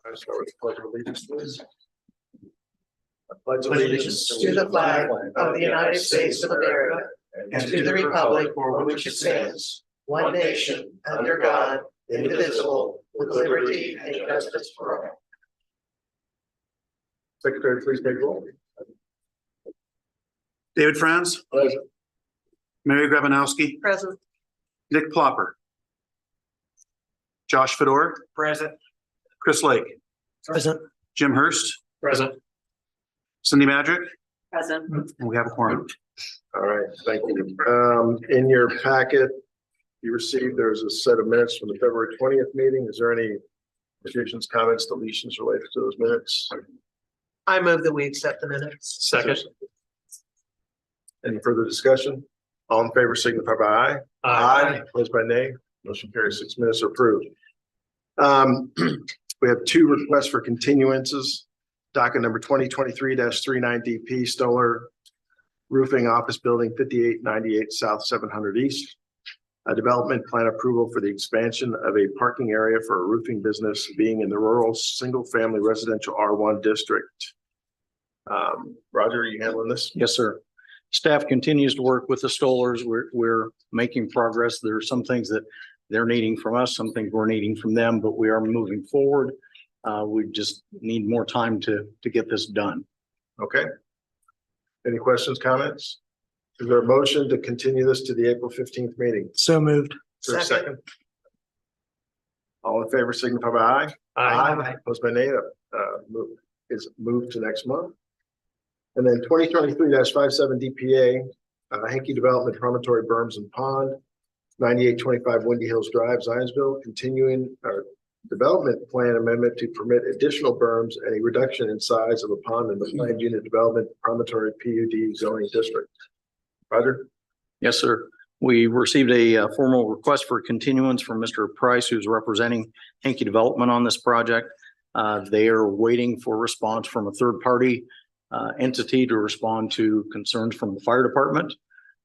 I start with the pledge of allegiance, please. I pledge Allegiance to the flag of the United States of America and to the republic for which it stands, one nation, under God, indivisible, with liberty and justice for all. Secretary, please take roll. David Franz, Present. Mary Grabanowski, Present. Nick Plopper, Josh Fedor, Present. Chris Lake, Present. Jim Hurst, Present. Cindy Madrick, Present. and we have a quorum. All right, thank you. In your packet, you received, there's a set of minutes from the February 20th meeting. Is there any additions, comments, deletions related to those minutes? I move that we accept the minutes. Second. Any further discussion? All in favor signify by aye. Aye. Opposed by nay. Motion carries. 6 minutes are approved. We have 2 requests for continuances. Docket number 2023-39 DP Stoller Roofing Office Building 5898 South 700 East. A development plan approval for the expansion of a parking area for a roofing business being in the rural single-family residential R1 district. Roger, are you handling this? Yes, sir. Staff continues to work with the Stollers. We're making progress. There are some things that they're needing from us, some things we're needing from them, but we are moving forward. We just need more time to get this done. Okay. Any questions, comments? Is there a motion to continue this to the April 15th meeting? So moved. Is there a second? All in favor signify by aye. Opposed by nay. Is moved to next month. And then 2023-57 DPA, Hankey Development Promontory Berms and Pond, 9825 Windy Hills Drive, Zionsville, continuing our development plan amendment to permit additional berms and a reduction in size of a pond in the planned unit development promontory PUD zoning district. Roger? Yes, sir. We received a formal request for continuance from Mr. Price, who's representing Hankey Development on this project. They are waiting for a response from a third party entity to respond to concerns from the fire department.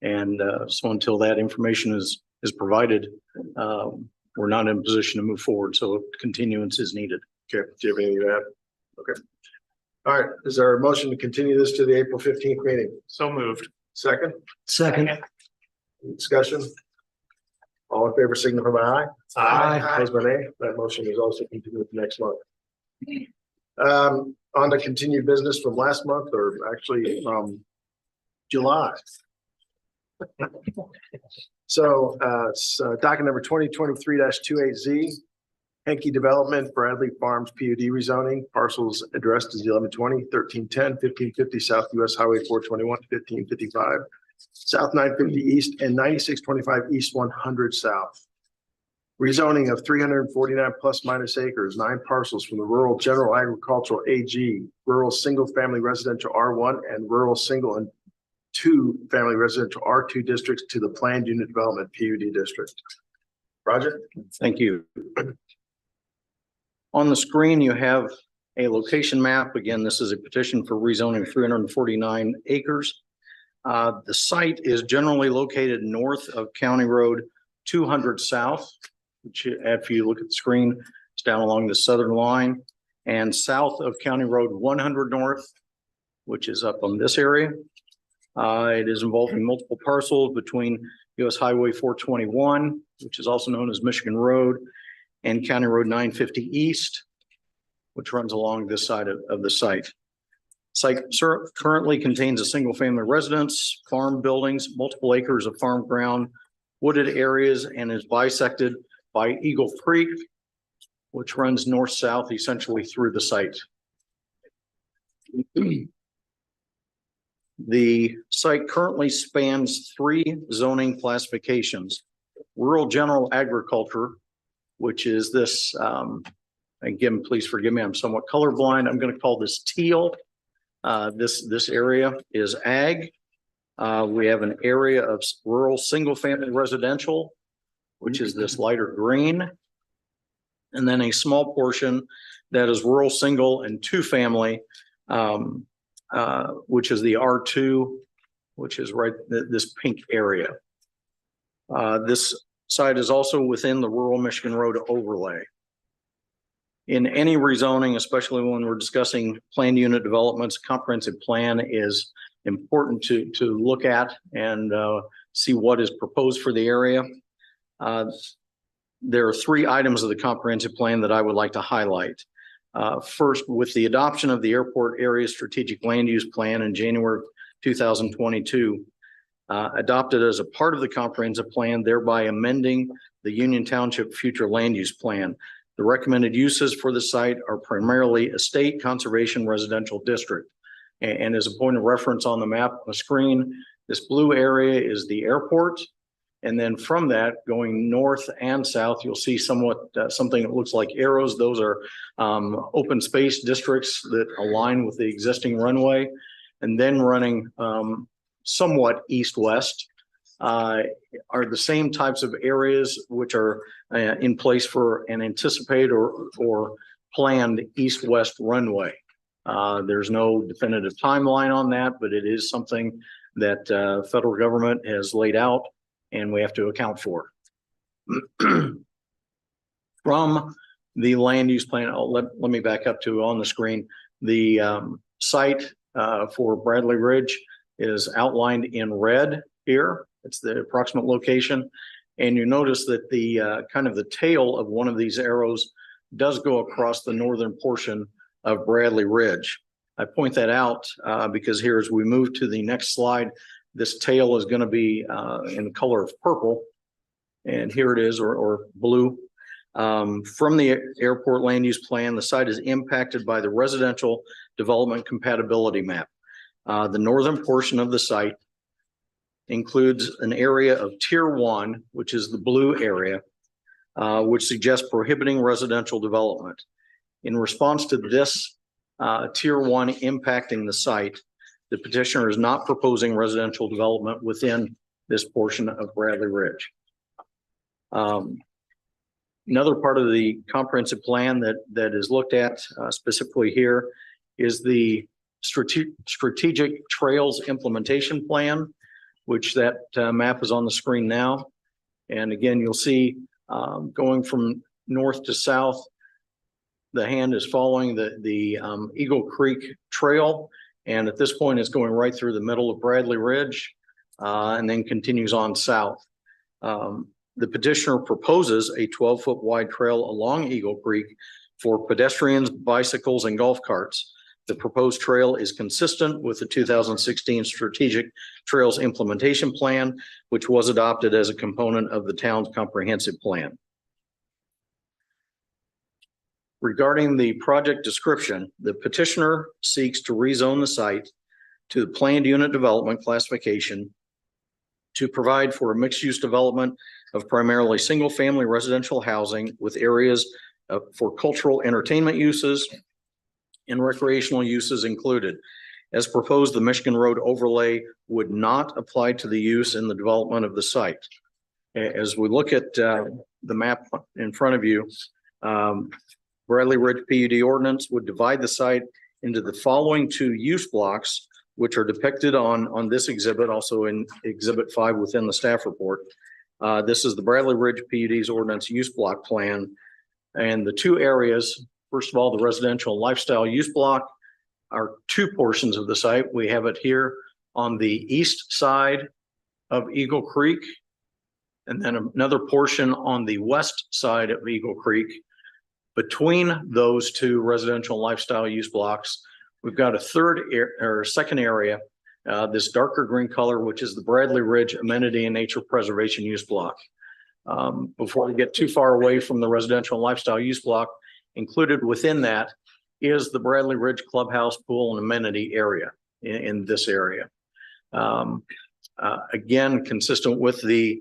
And so until that information is provided, we're not in a position to move forward. So continuance is needed. Okay. Do you have anything to add? Okay. All right. Is there a motion to continue this to the April 15th meeting? So moved. Second? Second. Discussion? All in favor signify by aye. Aye. Opposed by nay. That motion is also continued next month. On to continued business from last month, or actually from July. So it's docket number 2023-28Z, Hankey Development, Bradley Farms PUD rezoning, parcels addressed as 1120, 1310, 1550 South US Highway 421, 1555 South 950 East, and 9625 East 100 South. Rezoning of 349 plus minus acres, 9 parcels from the rural general agricultural AG, rural single family residential R1, and rural single and 2 family residential R2 districts to the planned unit development PUD district. Roger? Thank you. On the screen, you have a location map. Again, this is a petition for rezoning 349 acres. The site is generally located north of County Road 200 South, which if you look at the screen, it's down along the southern line, and south of County Road 100 North, which is up on this area. It is involving multiple parcels between US Highway 421, which is also known as Michigan Road, and County Road 950 East, which runs along this side of the site. Site currently contains a single family residence, farm buildings, multiple acres of farm ground, wooded areas, and is bisected by Eagle Creek, which runs north-south essentially through the site. The site currently spans 3 zoning classifications: rural general agriculture, which is this, again, please forgive me, I'm somewhat colorblind. I'm going to call this teal. This area is ag. We have an area of rural single family residential, which is this lighter green. And then a small portion that is rural single and 2 family, which is the R2, which is right this pink area. This site is also within the rural Michigan Road overlay. In any rezoning, especially when we're discussing planned unit developments, comprehensive plan is important to look at and see what is proposed for the area. There are three items of the comprehensive plan that I would like to highlight. First, with the adoption of the airport area strategic land use plan in January 2022, adopted as a part of the comprehensive plan, thereby amending the Union Township future land use plan. The recommended uses for the site are primarily estate, conservation, residential district. And as a point of reference on the map on the screen, this blue area is the airport. And then from that, going north and south, you'll see somewhat something that looks like arrows. Those are open space districts that align with the existing runway. And then running somewhat east-west are the same types of areas which are in place for an anticipated or planned east-west runway. There's no definitive timeline on that, but it is something that federal government has laid out and we have to account for. From the land use plan, let me back up to on the screen. The site for Bradley Ridge is outlined in red here. It's the approximate location. And you notice that the kind of the tail of one of these arrows does go across the northern portion of Bradley Ridge. I point that out because here as we move to the next slide, this tail is going to be in the color of purple. And here it is, or blue. From the airport land use plan, the site is impacted by the residential development compatibility map. The northern portion of the site includes an area of tier 1, which is the blue area, which suggests prohibiting residential development. In response to this tier 1 impacting the site, the petitioner is not proposing residential development within this portion of Bradley Ridge. Another part of the comprehensive plan that is looked at specifically here is the strategic trails implementation plan, which that map is on the screen now. And again, you'll see going from north to south, the hand is following the Eagle Creek Trail. And at this point, it's going right through the middle of Bradley Ridge and then continues on south. The petitioner proposes a 12-foot wide trail along Eagle Creek for pedestrians, bicycles, and golf carts. The proposed trail is consistent with the 2016 Strategic Trails Implementation Plan, which was adopted as a component of the town's comprehensive plan. Regarding the project description, the petitioner seeks to rezone the site to the planned unit development classification to provide for a mixed-use development of primarily single-family residential housing with areas for cultural entertainment uses and recreational uses included. As proposed, the Michigan Road overlay would not apply to the use in the development of the site. As we look at the map in front of you, Bradley Ridge PUD ordinance would divide the site into the following two use blocks, which are depicted on this exhibit, also in Exhibit 5 within the staff report. This is the Bradley Ridge PUD's ordinance use block plan. And the two areas, first of all, the residential and lifestyle use block are two portions of the site. We have it here on the east side of Eagle Creek, and then another portion on the west side of Eagle Creek. Between those two residential and lifestyle use blocks, we've got a second area, this darker green color, which is the Bradley Ridge Amenity and Nature Preservation use block. Before we get too far away from the residential and lifestyle use block, included within that is the Bradley Ridge Clubhouse Pool and Amenity area in this area. Again, consistent with the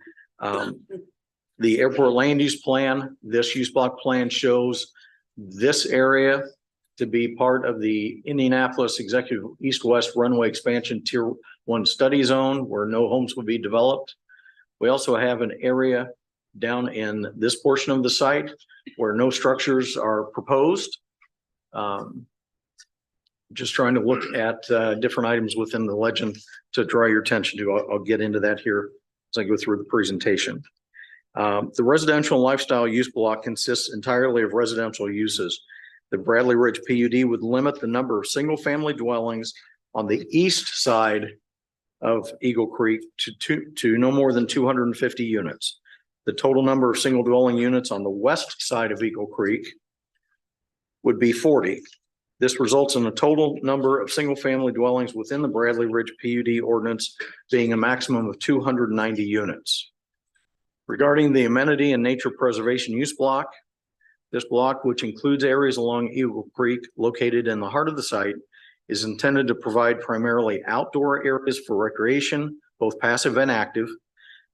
airport land use plan, this use block plan shows this area to be part of the Indianapolis Executive East-West Runway Expansion Tier 1 study zone where no homes will be developed. We also have an area down in this portion of the site where no structures are proposed. Just trying to look at different items within the legend to draw your attention to. I'll get into that here as I go through the presentation. The residential and lifestyle use block consists entirely of residential uses. The Bradley Ridge PUD would limit the number of single-family dwellings on the east side of Eagle Creek to no more than 250 units. The total number of single dwelling units on the west side of Eagle Creek would be 40. This results in a total number of single-family dwellings within the Bradley Ridge PUD ordinance being a maximum of 290 units. Regarding the amenity and nature preservation use block, this block, which includes areas along Eagle Creek located in the heart of the site, is intended to provide primarily outdoor areas for recreation, both passive and active.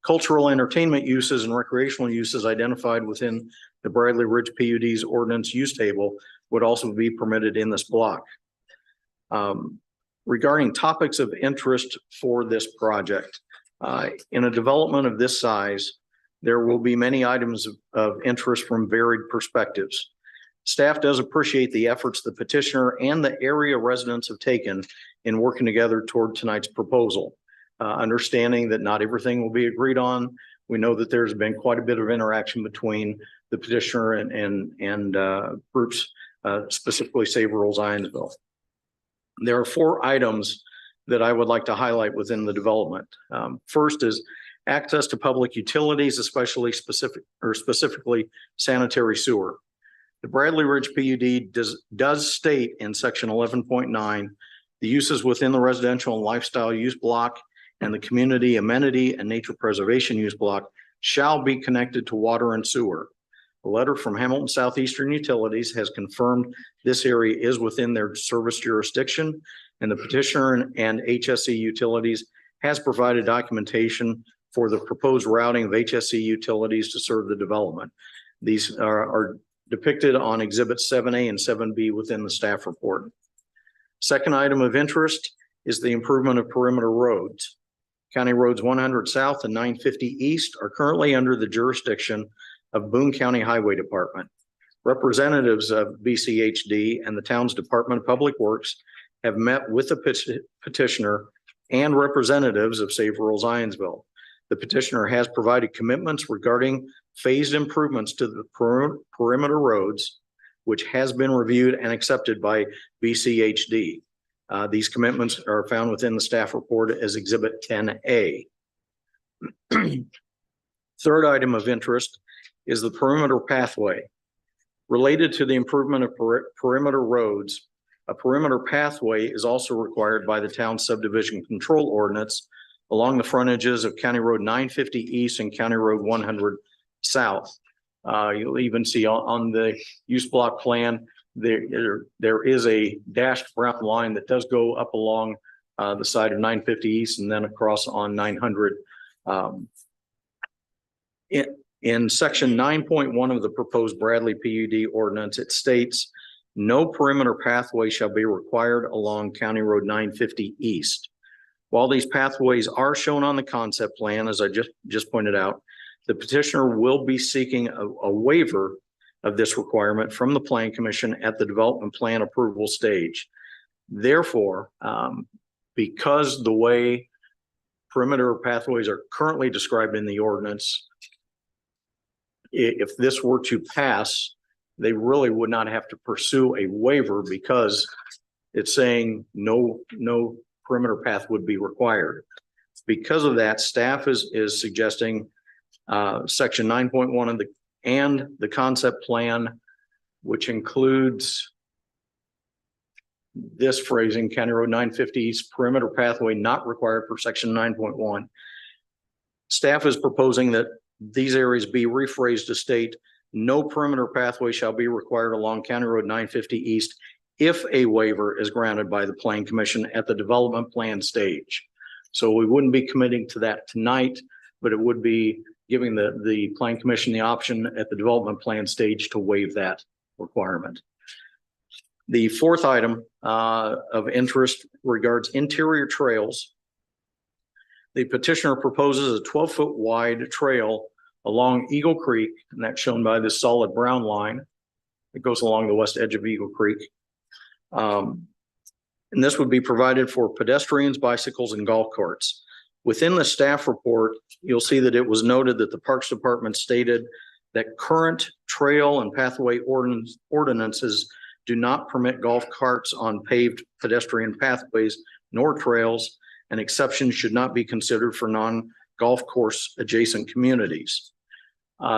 Cultural entertainment uses and recreational uses identified within the Bradley Ridge PUD's ordinance use table would also be permitted in this block. Regarding topics of interest for this project, in a development of this size, there will be many items of interest from varied perspectives. Staff does appreciate the efforts the petitioner and the area residents have taken in working together toward tonight's proposal. Understanding that not everything will be agreed on. We know that there's been quite a bit of interaction between the petitioner and groups, specifically Save Rural Zionsville. There are 4 items that I would like to highlight within the development. First is access to public utilities, specifically sanitary sewer. The Bradley Ridge PUD does state in section 11.9, the uses within the residential and lifestyle use block and the community amenity and nature preservation use block shall be connected to water and sewer. A letter from Hamilton Southeastern Utilities has confirmed this area is within their service jurisdiction, and the petitioner and HSE Utilities has provided documentation for the proposed routing of HSE Utilities to serve the development. These are depicted on exhibits 7A and 7B within the staff report. Second item of interest is the improvement of perimeter roads. County Roads 100 South and 950 East are currently under the jurisdiction of Boone County Highway Department. Representatives of BCHD and the town's Department of Public Works have met with the petitioner and representatives of Save Rural Zionsville. The petitioner has provided commitments regarding phased improvements to the perimeter roads, which has been reviewed and accepted by BCHD. These commitments are found within the staff report as Exhibit 10A. Third item of interest is the perimeter pathway. Related to the improvement of perimeter roads, a perimeter pathway is also required by the town subdivision control ordinance along the frontages of County Road 950 East and County Road 100 South. You'll even see on the use block plan, there is a dashed brown line that does go up along the side of 950 East and then across on 900. In section 9.1 of the proposed Bradley PUD ordinance, it states no perimeter pathway shall be required along County Road 950 East. While these pathways are shown on the concept plan, as I just pointed out, the petitioner will be seeking a waiver of this requirement from the Plan Commission at the development plan approval stage. Therefore, because the way perimeter pathways are currently described in the ordinance, if this were to pass, they really would not have to pursue a waiver because it's saying no perimeter path would be required. Because of that, staff is suggesting section 9.1 of the concept plan, which includes this phrasing, County Road 950 East perimeter pathway not required for section 9.1. Staff is proposing that these areas be rephrased to state no perimeter pathway shall be required along County Road 950 East if a waiver is granted by the Plan Commission at the development plan stage. So we wouldn't be committing to that tonight, but it would be giving the Plan Commission the option at the development plan stage to waive that requirement. The fourth item of interest regards interior trails. The petitioner proposes a 12-foot wide trail along Eagle Creek, and that's shown by this solid brown line that goes along the west edge of Eagle Creek. And this would be provided for pedestrians, bicycles, and golf carts. Within the staff report, you'll see that it was noted that the Parks Department stated that current trail and pathway ordinances do not permit golf carts on paved pedestrian pathways nor trails, and exceptions should not be considered for non-golf course adjacent communities.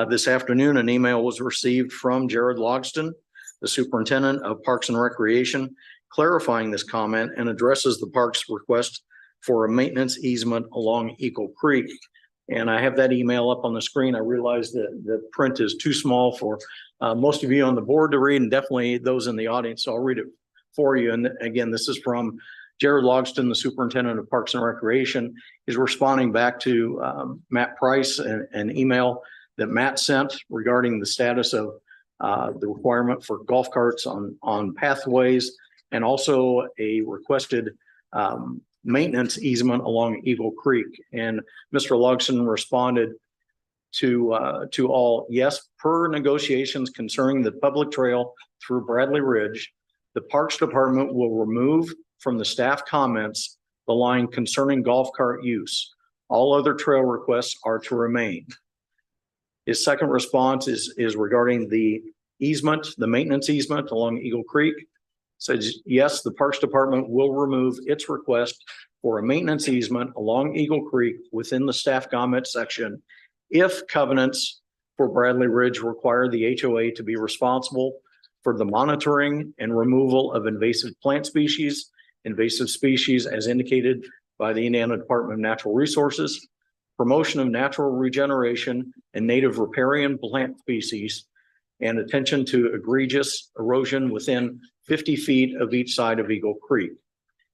This afternoon, an email was received from Jared Logston, the superintendent of Parks and Recreation, clarifying this comment and addresses the park's request for a maintenance easement along Eagle Creek. And I have that email up on the screen. I realize that the print is too small for most of you on the board to read, and definitely those in the audience. So I'll read it for you. And again, this is from Jared Logston, the superintendent of Parks and Recreation. He's responding back to Matt Price, an email that Matt sent regarding the status of the requirement for golf carts on pathways, and also a requested maintenance easement along Eagle Creek. And Mr. Logston responded to all, yes, per negotiations concerning the public trail through Bradley Ridge, the Parks Department will remove from the staff comments the line concerning golf cart use. All other trail requests are to remain. His second response is regarding the easement, the maintenance easement along Eagle Creek. Says, yes, the Parks Department will remove its request for a maintenance easement along Eagle Creek within the staff comment section if covenants for Bradley Ridge require the HOA to be responsible for the monitoring and removal of invasive plant species, invasive species as indicated by the Indiana Department of Natural Resources, promotion of natural regeneration and native riparian plant species, and attention to egregious erosion within 50 feet of each side of Eagle Creek.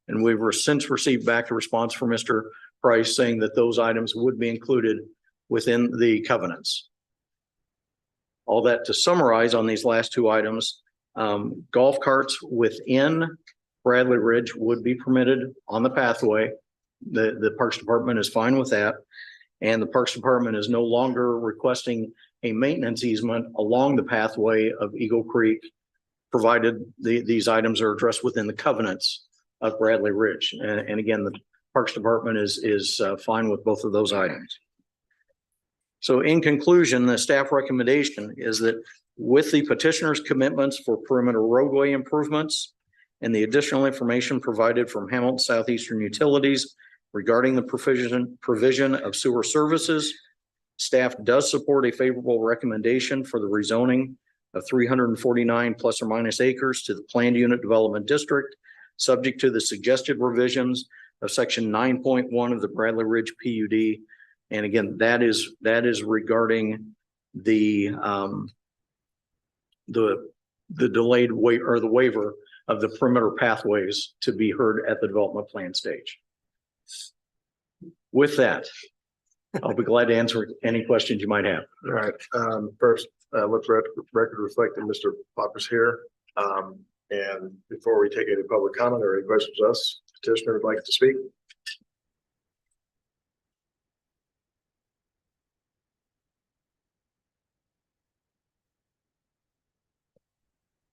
And we've since received back a response from Mr. Price saying that those items would be included within the covenants. All that to summarize on these last two items, golf carts within Bradley Ridge would be permitted on the pathway. The Parks Department is fine with that. And the Parks Department is no longer requesting a maintenance easement along the pathway of Eagle Creek, provided these items are addressed within the covenants of Bradley Ridge. And again, the Parks Department is fine with both of those items. So in conclusion, the staff recommendation is that with the petitioner's commitments for perimeter roadway improvements and the additional information provided from Hamilton Southeastern Utilities regarding the provision of sewer services, staff does support a favorable recommendation for the rezoning of 349 plus or minus acres to the planned unit development district, subject to the suggested revisions of section 9.1 of the Bradley Ridge PUD. And again, that is regarding the delayed or the waiver of the perimeter pathways to be heard at the development plan stage. With that, I'll be glad to answer any questions you might have. All right. First, let's record reflect that Mr. Popper's here. And before we take any public comment or any questions of us, petitioner would like to speak.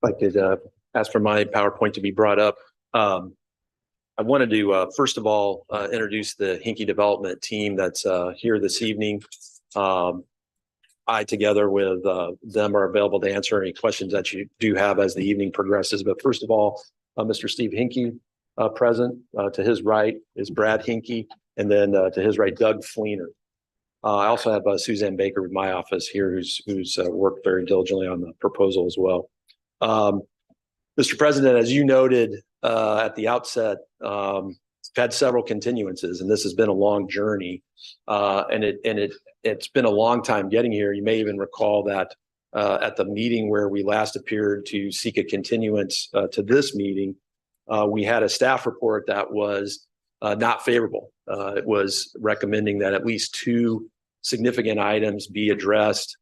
If I could ask for my PowerPoint to be brought up. I wanted to first of all introduce the Hinkie development team that's here this evening. I, together with them, are available to answer any questions that you do have as the evening progresses. But first of all, Mr. Steve Hinkie present. To his right is Brad Hinkie, and then to his right, Doug Fleener. I also have Suzanne Baker with my office here, who's worked very diligently on the proposal as well. Mr. President, as you noted at the outset, we've had several continuances, and this has been a long journey. It's been a long time getting here. You may even recall that at the meeting where we last appeared to seek a continuance to this meeting, we had a staff report that was not favorable. It was recommending that at least two significant items be addressed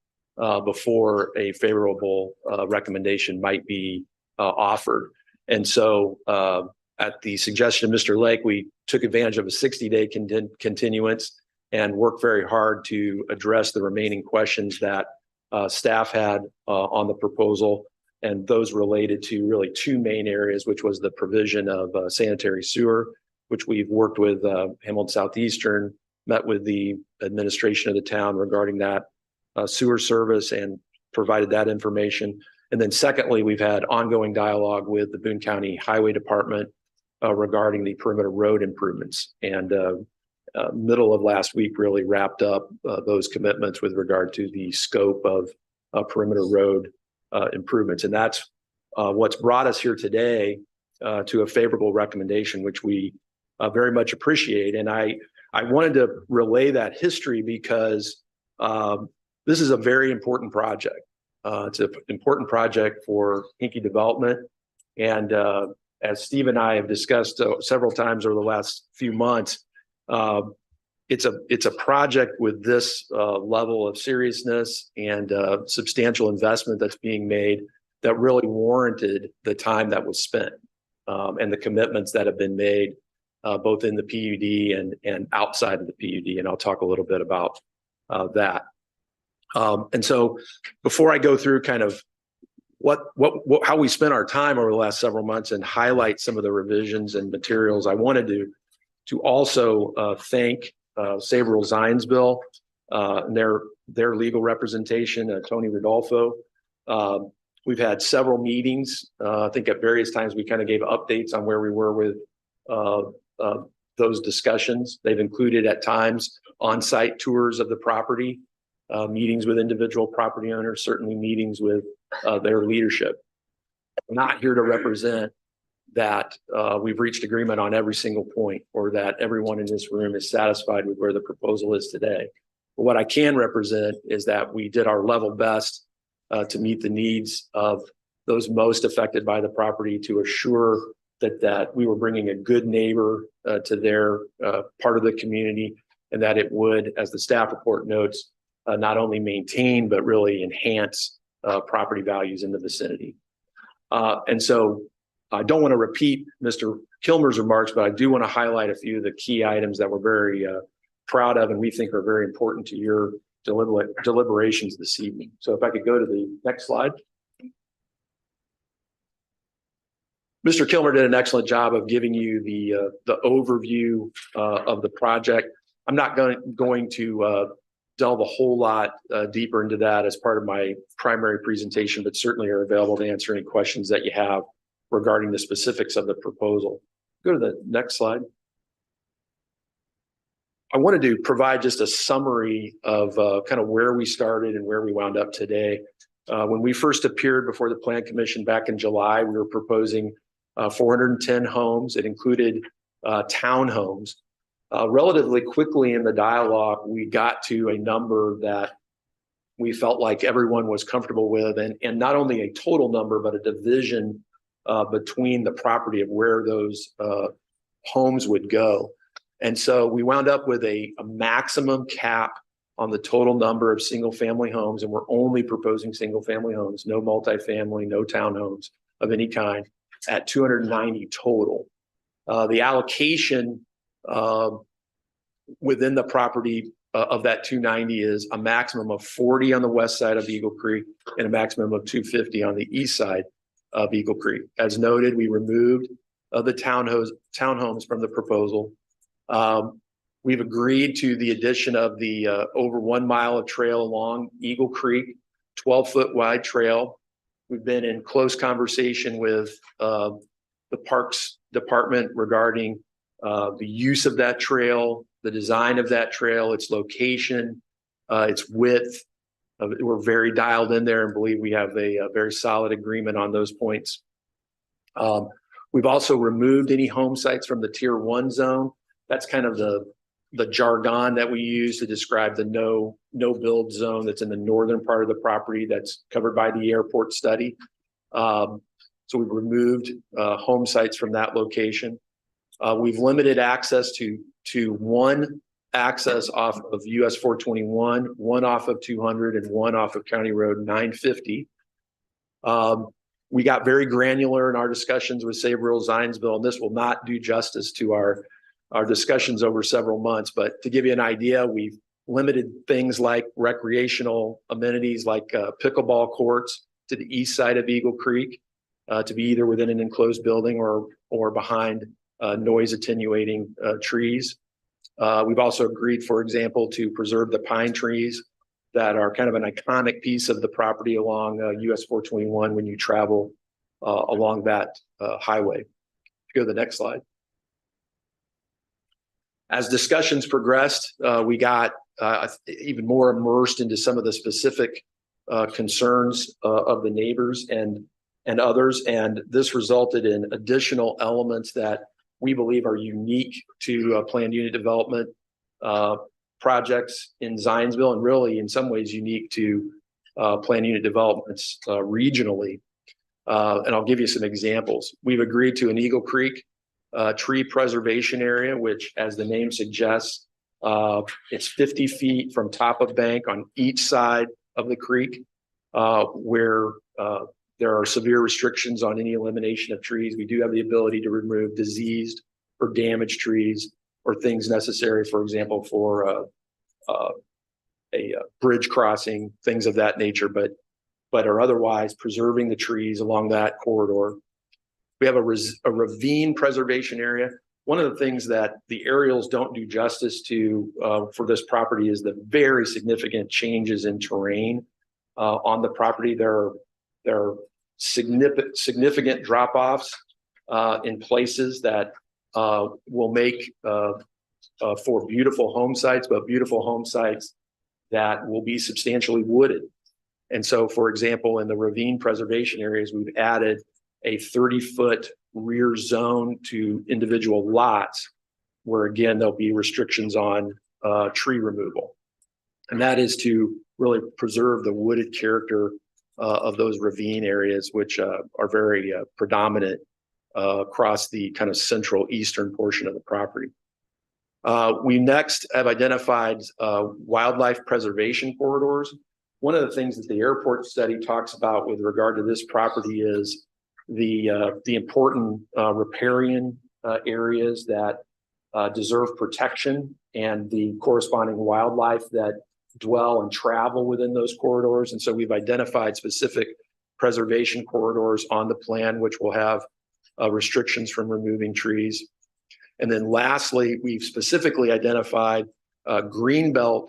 before a favorable recommendation might be offered. And so at the suggestion of Mr. Lake, we took advantage of a 60-day continuance and worked very hard to address the remaining questions that staff had on the proposal. And those related to really two main areas, which was the provision of sanitary sewer, which we've worked with Hamilton Southeastern, met with the administration of the town regarding that sewer service and provided that information. And then secondly, we've had ongoing dialogue with the Boone County Highway Department regarding the perimeter road improvements. And middle of last week really wrapped up those commitments with regard to the scope of perimeter road improvements. And that's what's brought us here today to a favorable recommendation, which we very much appreciate. And I wanted to relay that history because this is a very important project. It's an important project for Hinkie Development. And as Steve and I have discussed several times over the last few months, it's a project with this level of seriousness and substantial investment that's being made that really warranted the time that was spent and the commitments that have been made both in the PUD and outside of the PUD. And I'll talk a little bit about that. And so before I go through kind of how we spent our time over the last several months and highlight some of the revisions and materials, I wanted to also thank Saverville Zionsville and their legal representation, Tony Rodolfo. We've had several meetings. I think at various times we kind of gave updates on where we were with those discussions. They've included at times on-site tours of the property, meetings with individual property owners, certainly meetings with their leadership. I'm not here to represent that we've reached agreement on every single point or that everyone in this room is satisfied with where the proposal is today. But what I can represent is that we did our level best to meet the needs of those most affected by the property, to assure that we were bringing a good neighbor to their part of the community, and that it would, as the staff report notes, not only maintain, but really enhance property values in the vicinity. And so I don't want to repeat Mr. Kilmer's remarks, but I do want to highlight a few of the key items that we're very proud of and we think are very important to your deliberations this evening. So if I could go to the next slide. Mr. Kilmer did an excellent job of giving you the overview of the project. I'm not going to delve a whole lot deeper into that as part of my primary presentation, but certainly are available to answer any questions that you have regarding the specifics of the proposal. Go to the next slide. I wanted to provide just a summary of kind of where we started and where we wound up today. When we first appeared before the Plan Commission back in July, we were proposing 410 homes. It included townhomes. Relatively quickly in the dialogue, we got to a number that we felt like everyone was comfortable with, and not only a total number, but a division between the property of where those homes would go. And so we wound up with a maximum cap on the total number of single family homes, and we're only proposing single family homes, no multifamily, no townhomes of any kind, at 290 total. The allocation within the property of that 290 is a maximum of 40 on the west side of Eagle Creek and a maximum of 250 on the east side of Eagle Creek. As noted, we removed the townhomes from the proposal. We've agreed to the addition of the over 1 mile of trail along Eagle Creek, 12-foot wide trail. We've been in close conversation with the Parks Department regarding the use of that trail, the design of that trail, its location, its width. We're very dialed in there and believe we have a very solid agreement on those points. We've also removed any home sites from the Tier 1 zone. That's kind of the jargon that we use to describe the no build zone that's in the northern part of the property that's covered by the airport study. So we've removed home sites from that location. We've limited access to one access off of US 421, one off of 200, and one off of County Road 950. We got very granular in our discussions with Saverville Zionsville, and this will not do justice to our discussions over several months. But to give you an idea, we've limited things like recreational amenities like pickleball courts to the east side of Eagle Creek to be either within an enclosed building or behind noise attenuating trees. We've also agreed, for example, to preserve the pine trees that are kind of an iconic piece of the property along US 421 when you travel along that highway. Go to the next slide. As discussions progressed, we got even more immersed into some of the specific concerns of the neighbors and others, and this resulted in additional elements that we believe are unique to planned unit development projects in Zionsville, and really in some ways unique to planned unit developments regionally. And I'll give you some examples. We've agreed to an Eagle Creek tree preservation area, which, as the name suggests, it's 50 feet from top of bank on each side of the creek, where there are severe restrictions on any elimination of trees. We do have the ability to remove diseased or damaged trees or things necessary, for example, for a bridge crossing, things of that nature, but are otherwise preserving the trees along that corridor. We have a ravine preservation area. One of the things that the aerials don't do justice to for this property is the very significant changes in terrain on the property. There are significant drop-offs in places that will make for beautiful home sites, but beautiful home sites that will be substantially wooded. And so, for example, in the ravine preservation areas, we've added a 30-foot rear zone to individual lots where, again, there'll be restrictions on tree removal. And that is to really preserve the wooded character of those ravine areas, which are very predominant across the kind of central eastern portion of the property. We next have identified wildlife preservation corridors. One of the things that the airport study talks about with regard to this property is the important riparian areas that deserve protection and the corresponding wildlife that dwell and travel within those corridors. And so we've identified specific preservation corridors on the plan, which will have restrictions from removing trees. And then lastly, we've specifically identified greenbelt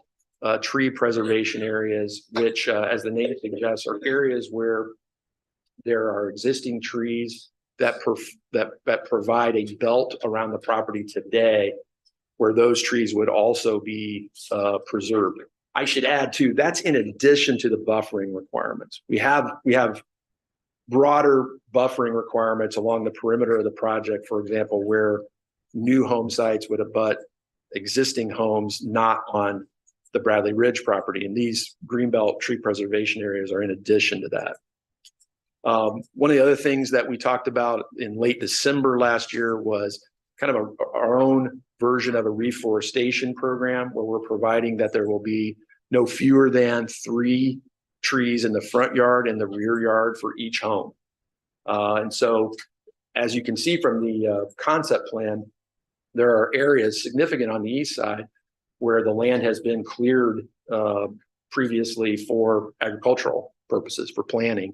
tree preservation areas, which, as the name suggests, are areas where there are existing trees that provide a belt around the property today, where those trees would also be preserved. I should add too, that's in addition to the buffering requirements. We have broader buffering requirements along the perimeter of the project, for example, where new home sites would abut existing homes not on the Bradley Ridge property. And these greenbelt tree preservation areas are in addition to that. One of the other things that we talked about in late December last year was kind of our own version of a reforestation program, where we're providing that there will be no fewer than 3 trees in the front yard and the rear yard for each home. And so, as you can see from the concept plan, there are areas significant on the east side where the land has been cleared previously for agricultural purposes, for planting.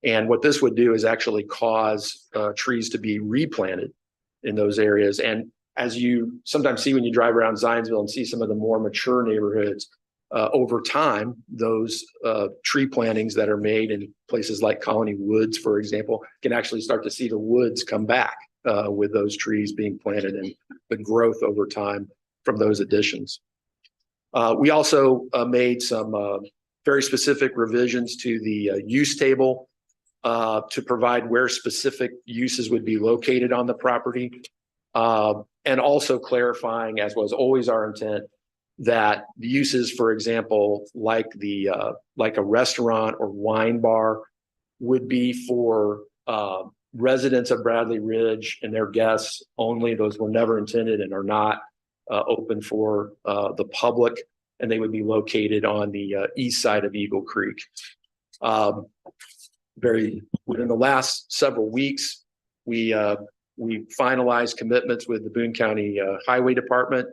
And what this would do is actually cause trees to be replanted in those areas. And as you sometimes see when you drive around Zionsville and see some of the more mature neighborhoods, over time, those tree plantings that are made in places like Colony Woods, for example, can actually start to see the woods come back with those trees being planted and the growth over time from those additions. We also made some very specific revisions to the use table to provide where specific uses would be located on the property, and also clarifying, as was always our intent, that the uses, for example, like a restaurant or wine bar, would be for residents of Bradley Ridge and their guests only. Those were never intended and are not open for the public, and they would be located on the east side of Eagle Creek. Within the last several weeks, we finalized commitments with the Boone County Highway Department.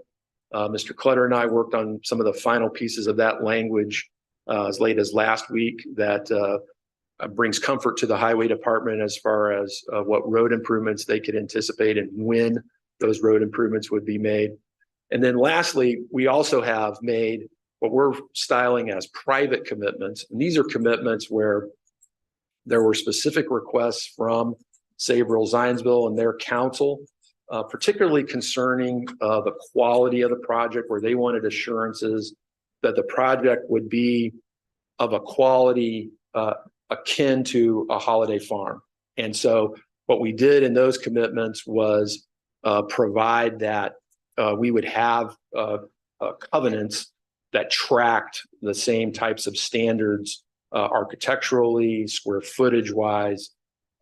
Mr. Clutter and I worked on some of the final pieces of that language as late as last week. That brings comfort to the Highway Department as far as what road improvements they could anticipate and when those road improvements would be made. And then lastly, we also have made what we're styling as private commitments. And these are commitments where there were specific requests from Sabreville, Zionsville, and their council, particularly concerning the quality of the project, where they wanted assurances that the project would be of a quality akin to a holiday farm. And so what we did in those commitments was provide that we would have covenants that tracked the same types of standards architecturally, square footage wise,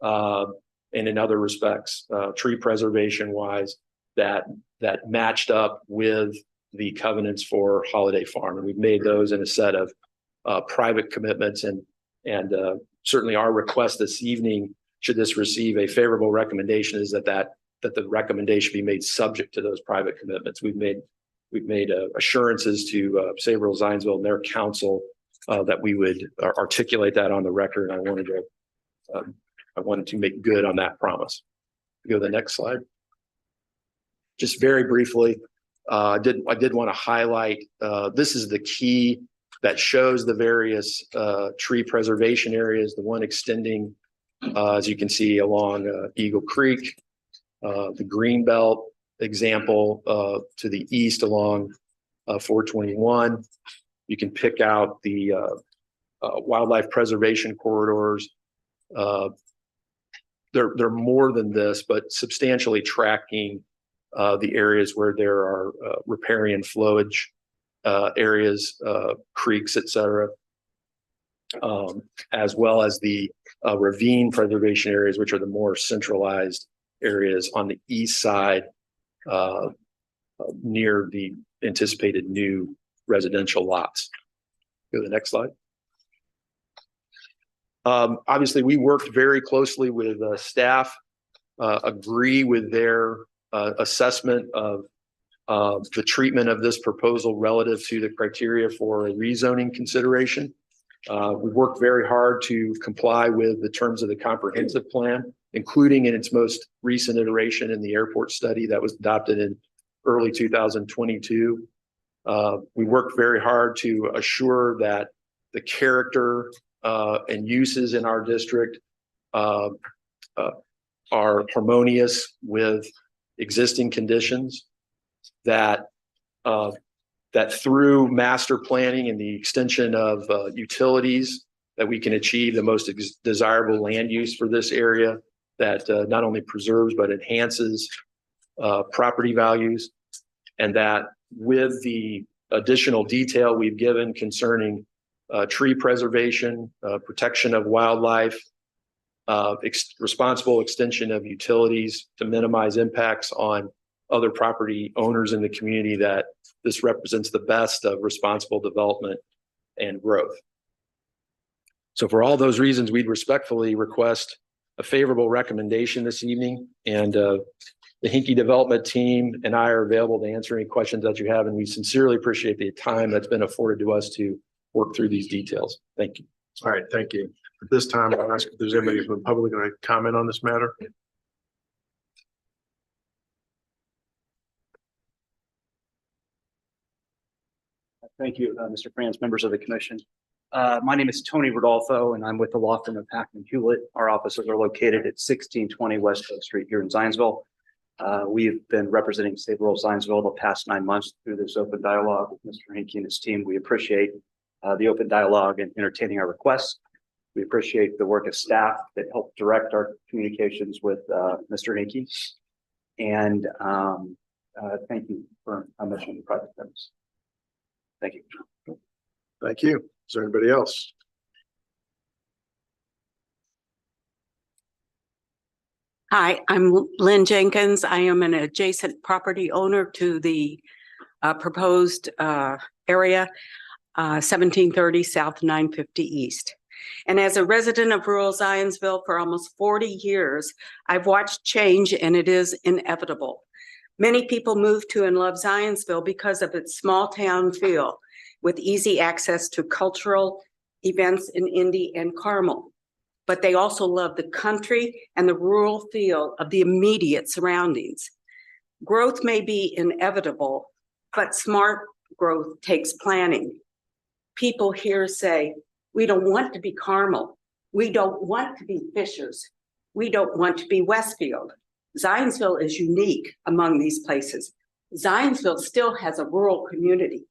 and in other respects, tree preservation wise, that matched up with the covenants for Holiday Farm. And we've made those in a set of private commitments, and certainly our request this evening, should this receive a favorable recommendation, is that the recommendation be made subject to those private commitments. We've made assurances to Sabreville, Zionsville, and their council that we would articulate that on the record. And I wanted to make good on that promise. Go to the next slide. Just very briefly, I did want to highlight, this is the key that shows the various tree preservation areas, the one extending, as you can see, along Eagle Creek, the green belt example to the east along 421. You can pick out the wildlife preservation corridors. They're more than this, but substantially tracking the areas where there are riparian flowage areas, creeks, etc., as well as the ravine preservation areas, which are the more centralized areas on the east side near the anticipated new residential lots. Go to the next slide. Obviously, we worked very closely with staff, agree with their assessment of the treatment of this proposal relative to the criteria for a rezoning consideration. We worked very hard to comply with the terms of the comprehensive plan, including in its most recent iteration in the airport study that was adopted in early 2022. We worked very hard to assure that the character and uses in our district are harmonious with existing conditions, that through master planning and the extension of utilities, that we can achieve the most desirable land use for this area that not only preserves but enhances property values, and that with the additional detail we've given concerning tree preservation, protection of wildlife, responsible extension of utilities to minimize impacts on other property owners in the community, that this represents the best of responsible development and growth. So for all those reasons, we'd respectfully request a favorable recommendation this evening, and the Hinkie Development team and I are available to answer any questions that you have, and we sincerely appreciate the time that's been afforded to us to work through these details. Thank you. All right, thank you. At this time, I'll ask if there's anybody from the public going to comment on this matter. Thank you, Mr. Franz, members of the commission. My name is Tony Rodolfo, and I'm with the law firm of Hackman Hewlett. Our offices are located at 1620 West Coast Street here in Zionsville. We've been representing Sabreville, Zionsville the past 9 months through this open dialogue with Mr. Hinkie and his team. We appreciate the open dialogue and entertaining our requests. We appreciate the work of staff that helped direct our communications with Mr. Hinkie. And thank you for mentioning the project members. Thank you. Thank you. Is there anybody else? Hi, I'm Lynn Jenkins. I am an adjacent property owner to the proposed area, 1730 South 950 East. And as a resident of rural Zionsville for almost 40 years, I've watched change, and it is inevitable. Many people move to and love Zionsville because of its small town feel, with easy access to cultural events in Indy and Carmel. But they also love the country and the rural feel of the immediate surroundings. Growth may be inevitable, but smart growth takes planning. people here say, we don't want to be Carmel. We don't want to be Fishers. We don't want to be Westfield. Zionsville is unique among these places. Zionsville still has a rural community.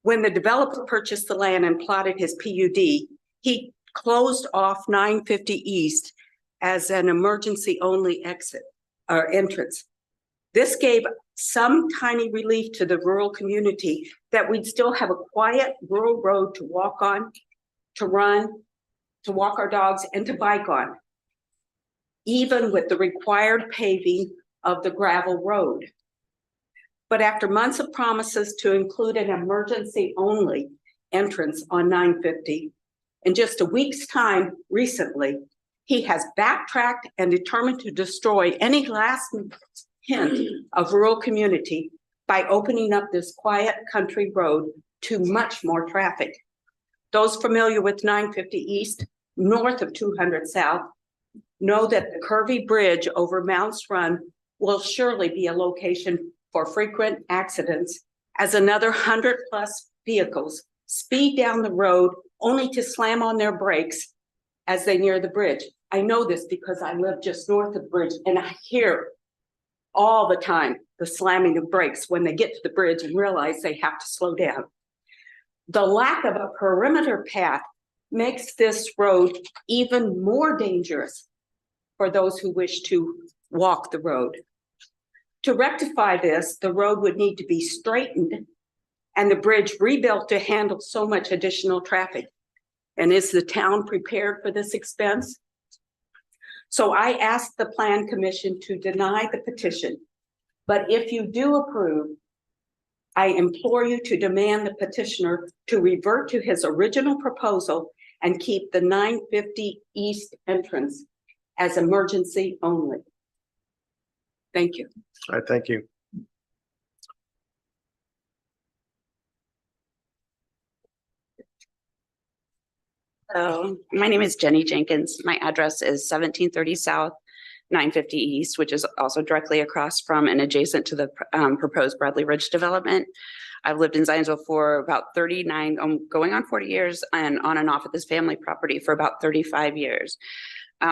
When the developer purchased the land and plotted his PUD, he closed off 950 East as an emergency only exit or entrance. This gave some tiny relief to the rural community that we'd still have a quiet rural road to walk on, to run, to walk our dogs, and to bike on, even with the required paving of the gravel road. But after months of promises to include an emergency only entrance on 950, in just a week's time recently, he has backtracked and determined to destroy any last hint of rural community by opening up this quiet country road to much more traffic. Those familiar with 950 East, north of 200 South, know that the curvy bridge over Mounts Run will surely be a location for frequent accidents as another 100+ vehicles speed down the road only to slam on their brakes as they near the bridge. I know this because I live just north of the bridge and I hear all the time the slamming of brakes when they get to the bridge and realize they have to slow down. The lack of a perimeter path makes this road even more dangerous for those who wish to walk the road. To rectify this, the road would need to be straightened and the bridge rebuilt to handle so much additional traffic. And is the town prepared for this expense? So I asked the Plan Commission to deny the petition. But if you do approve, I implore you to demand the petitioner to revert to his original proposal and keep the 950 East entrance as emergency only. Thank you. All right, thank you. So my name is Jenny Jenkins. My address is 1730 South, 950 East, which is also directly across from and adjacent to the proposed Bradley Ridge development. I've lived in Zionsville for about 39, going on 40 years, and on and off at this family property for about 35 years.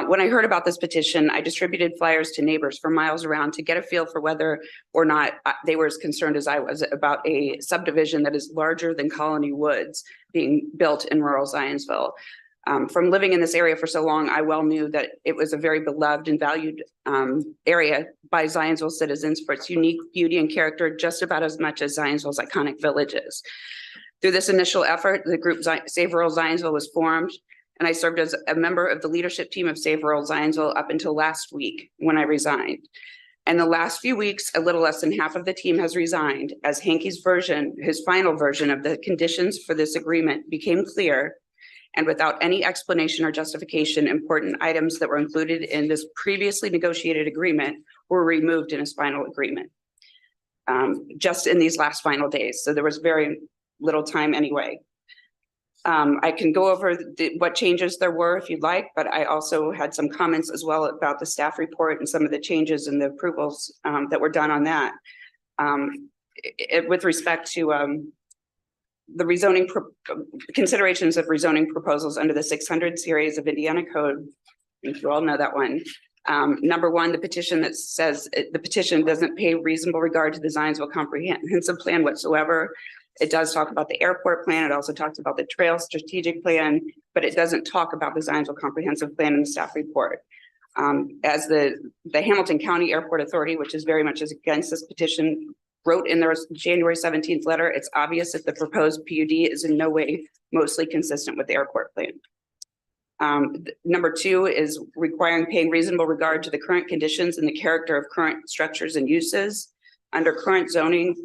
When I heard about this petition, I distributed flyers to neighbors for miles around to get a feel for whether or not they were as concerned as I was about a subdivision that is larger than Colony Woods being built in rural Zionsville. From living in this area for so long, I well knew that it was a very beloved and valued area by Zionsville citizens for its unique beauty and character, just about as much as Zionsville's iconic villages. Through this initial effort, the group Save Rural Zionsville was formed, and I served as a member of the leadership team of Save Rural Zionsville up until last week when I resigned. And the last few weeks, a little less than half of the team has resigned as Hankey's version, his final version of the conditions for this agreement became clear. And without any explanation or justification, important items that were included in this previously negotiated agreement were removed in his final agreement, just in these last final days. So there was very little time anyway. I can go over what changes there were if you'd like, but I also had some comments as well about the staff report and some of the changes and the approvals that were done on that. With respect to the rezoning considerations of rezoning proposals under the 600 series of Indiana Code, I think you all know that one. Number one, the petition that says the petition doesn't pay reasonable regard to the Zionsville comprehensive plan whatsoever. It does talk about the airport plan. It also talks about the trail strategic plan, but it doesn't talk about the Zionsville comprehensive plan in the staff report. As the Hamilton County Airport Authority, which is very much against this petition, wrote in their January 17th letter, it's obvious that the proposed PUD is in no way mostly consistent with the airport plan. Number two is requiring paying reasonable regard to the current conditions and the character of current structures and uses. Under current zoning,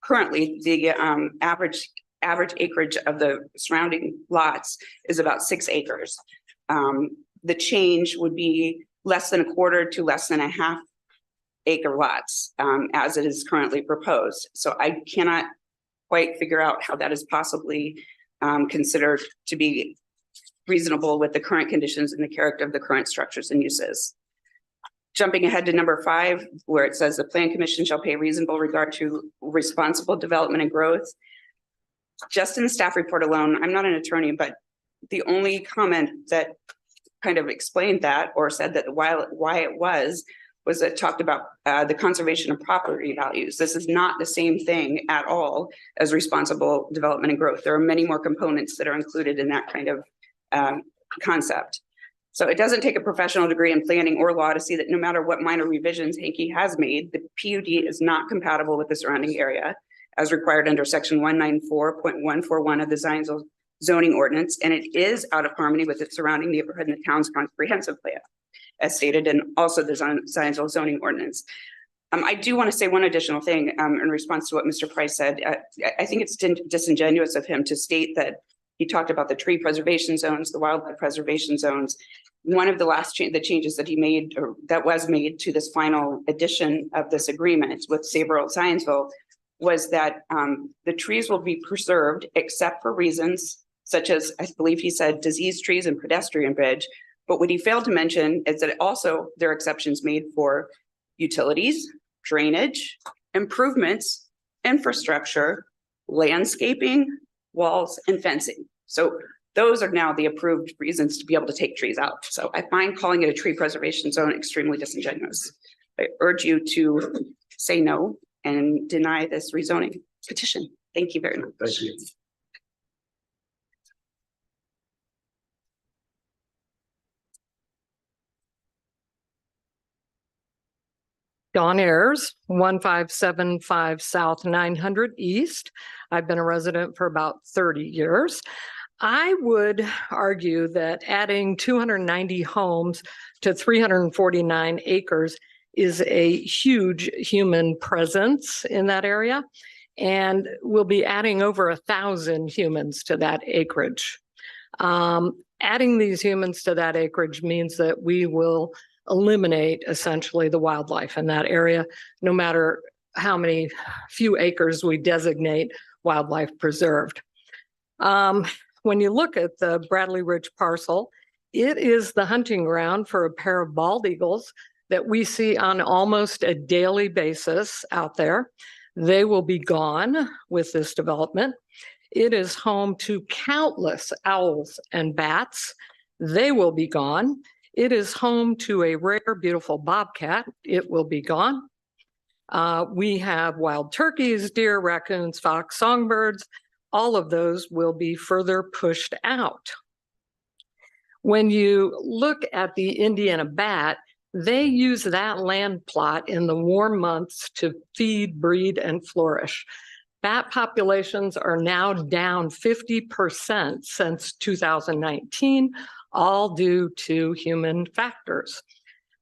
currently the average acreage of the surrounding lots is about 6 acres. The change would be less than a quarter to less than a half acre lots as it is currently proposed. So I cannot quite figure out how that is possibly considered to be reasonable with the current conditions and the character of the current structures and uses. Jumping ahead to number 5, where it says the Plan Commission shall pay reasonable regard to responsible development and growth. just in the staff report alone, I'm not an attorney, but the only comment that kind of explained that or said that why it was it talked about the conservation of property values. This is not the same thing at all as responsible development and growth. There are many more components that are included in that kind of concept. So it doesn't take a professional degree in planning or law to see that no matter what minor revisions Hankey has made, the PUD is not compatible with the surrounding area as required under section 194.141 of the Zionsville zoning ordinance, and it is out of harmony with its surrounding neighborhood and the town's comprehensive plan, as stated in also the Zionsville zoning ordinance. I do want to say one additional thing in response to what Mr. Price said. I think it's disingenuous of him to state that he talked about the tree preservation zones, the wildlife preservation zones. One of the last the changes that he made, or that was made to this final edition of this agreement with Save Old Zionsville, was that the trees will be preserved except for reasons such as, I believe he said, disease trees and pedestrian bridge. But what he failed to mention is that also there are exceptions made for utilities, drainage, improvements, infrastructure, landscaping, walls, and fencing. So those are now the approved reasons to be able to take trees out. So I find calling it a tree preservation zone extremely disingenuous. I urge you to say no and deny this rezoning petition. Thank you very much. Thank you. Dawn Ayers, 1575 South 900 East. I've been a resident for about 30 years. I would argue that adding 290 homes to 349 acres is a huge human presence in that area, and we'll be adding over 1,000 humans to that acreage. Adding these humans to that acreage means that we will eliminate essentially the wildlife in that area, no matter how many few acres we designate wildlife preserved. When you look at the Bradley Ridge parcel, it is the hunting ground for a pair of bald eagles that we see on almost a daily basis out there. They will be gone with this development. It is home to countless owls and bats. They will be gone. It is home to a rare, beautiful bobcat. It will be gone. We have wild turkeys, deer, raccoons, fox, songbirds. All of those will be further pushed out. When you look at the Indiana bat, they use that land plot in the warm months to feed, breed, and flourish. Bat populations are now down 50% since 2019, all due to human factors.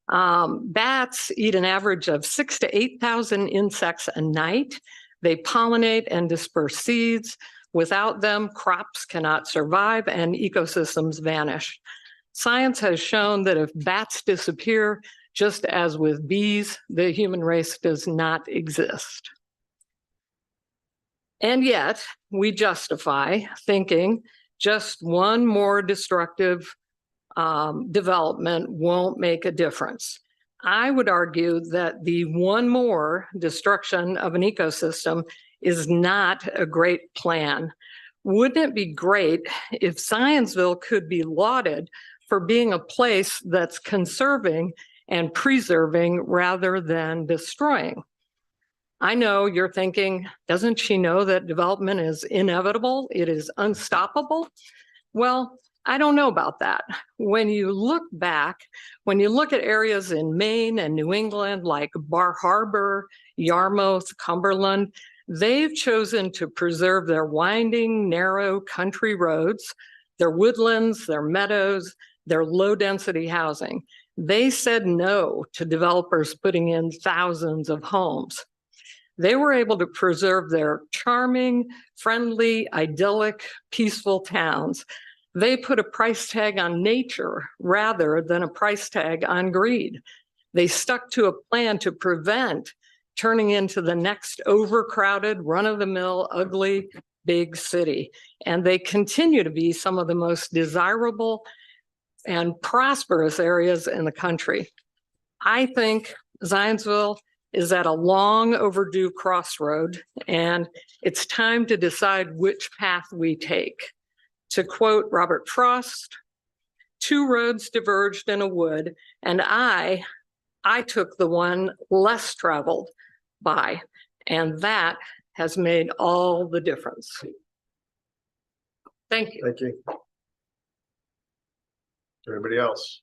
Bats eat an average of 6,000 to 8,000 insects a night. They pollinate and disperse seeds. Without them, crops cannot survive and ecosystems vanish. Science has shown that if bats disappear, just as with bees, the human race does not exist. And yet, we justify thinking just one more destructive development won't make a difference. I would argue that the one more destruction of an ecosystem is not a great plan. Wouldn't it be great if Zionsville could be lauded for being a place that's conserving and preserving rather than destroying? I know you're thinking, doesn't she know that development is inevitable? It is unstoppable? Well, I don't know about that. When you look back, when you look at areas in Maine and New England like Bar Harbor, Yarmouth, Cumberland, they've chosen to preserve their winding, narrow country roads, their woodlands, their meadows, their low-density housing. They said no to developers putting in thousands of homes. They were able to preserve their charming, friendly, idyllic, peaceful towns. They put a price tag on nature rather than a price tag on greed. They stuck to a plan to prevent turning into the next overcrowded, run-of-the-mill, ugly, big city. And they continue to be some of the most desirable and prosperous areas in the country. I think Zionsville is at a long overdue crossroad, and it's time to decide which path we take. To quote Robert Frost, "Two roads diverged in a wood, and I took the one less traveled by, and that has made all the difference." Thank you. Thank you. Everybody else?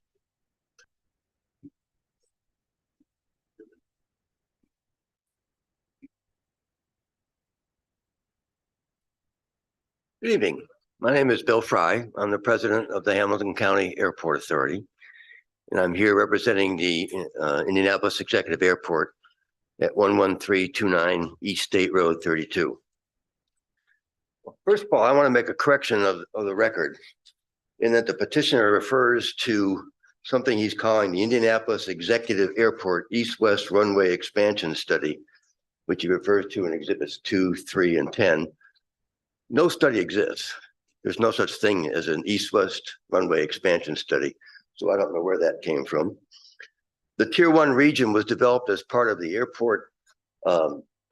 Good evening. My name is Bill Fry. I'm the president of the Hamilton County Airport Authority. And I'm here representing the Indianapolis Executive Airport at 11329 East State Road 32. First of all, I want to make a correction of the record in that the petitioner refers to something he's calling the Indianapolis Executive Airport East-West Runway Expansion Study, which he refers to in Exhibits 2, 3, and 10. No study exists. There's no such thing as an east-west runway expansion study. So I don't know where that came from. The Tier 1 region was developed as part of the airport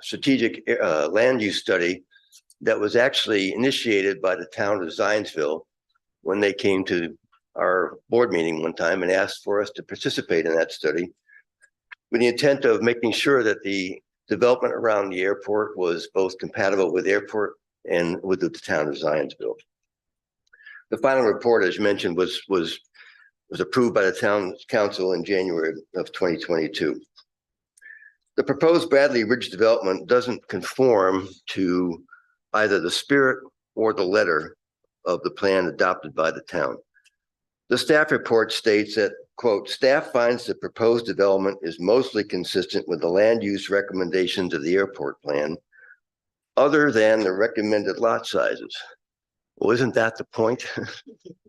strategic land use study that was actually initiated by the town of Zionsville when they came to our board meeting one time and asked for us to participate in that study with the intent of making sure that the development around the airport was both compatible with airport and with the town of Zionsville. The final report, as mentioned, was approved by the town council in January of 2022. The proposed Bradley Ridge development doesn't conform to either the spirit or the letter of the plan adopted by the town. The staff report states that, quote, "Staff finds the proposed development is mostly consistent with the land use recommendations of the airport plan, other than the recommended lot sizes." Well, isn't that the point?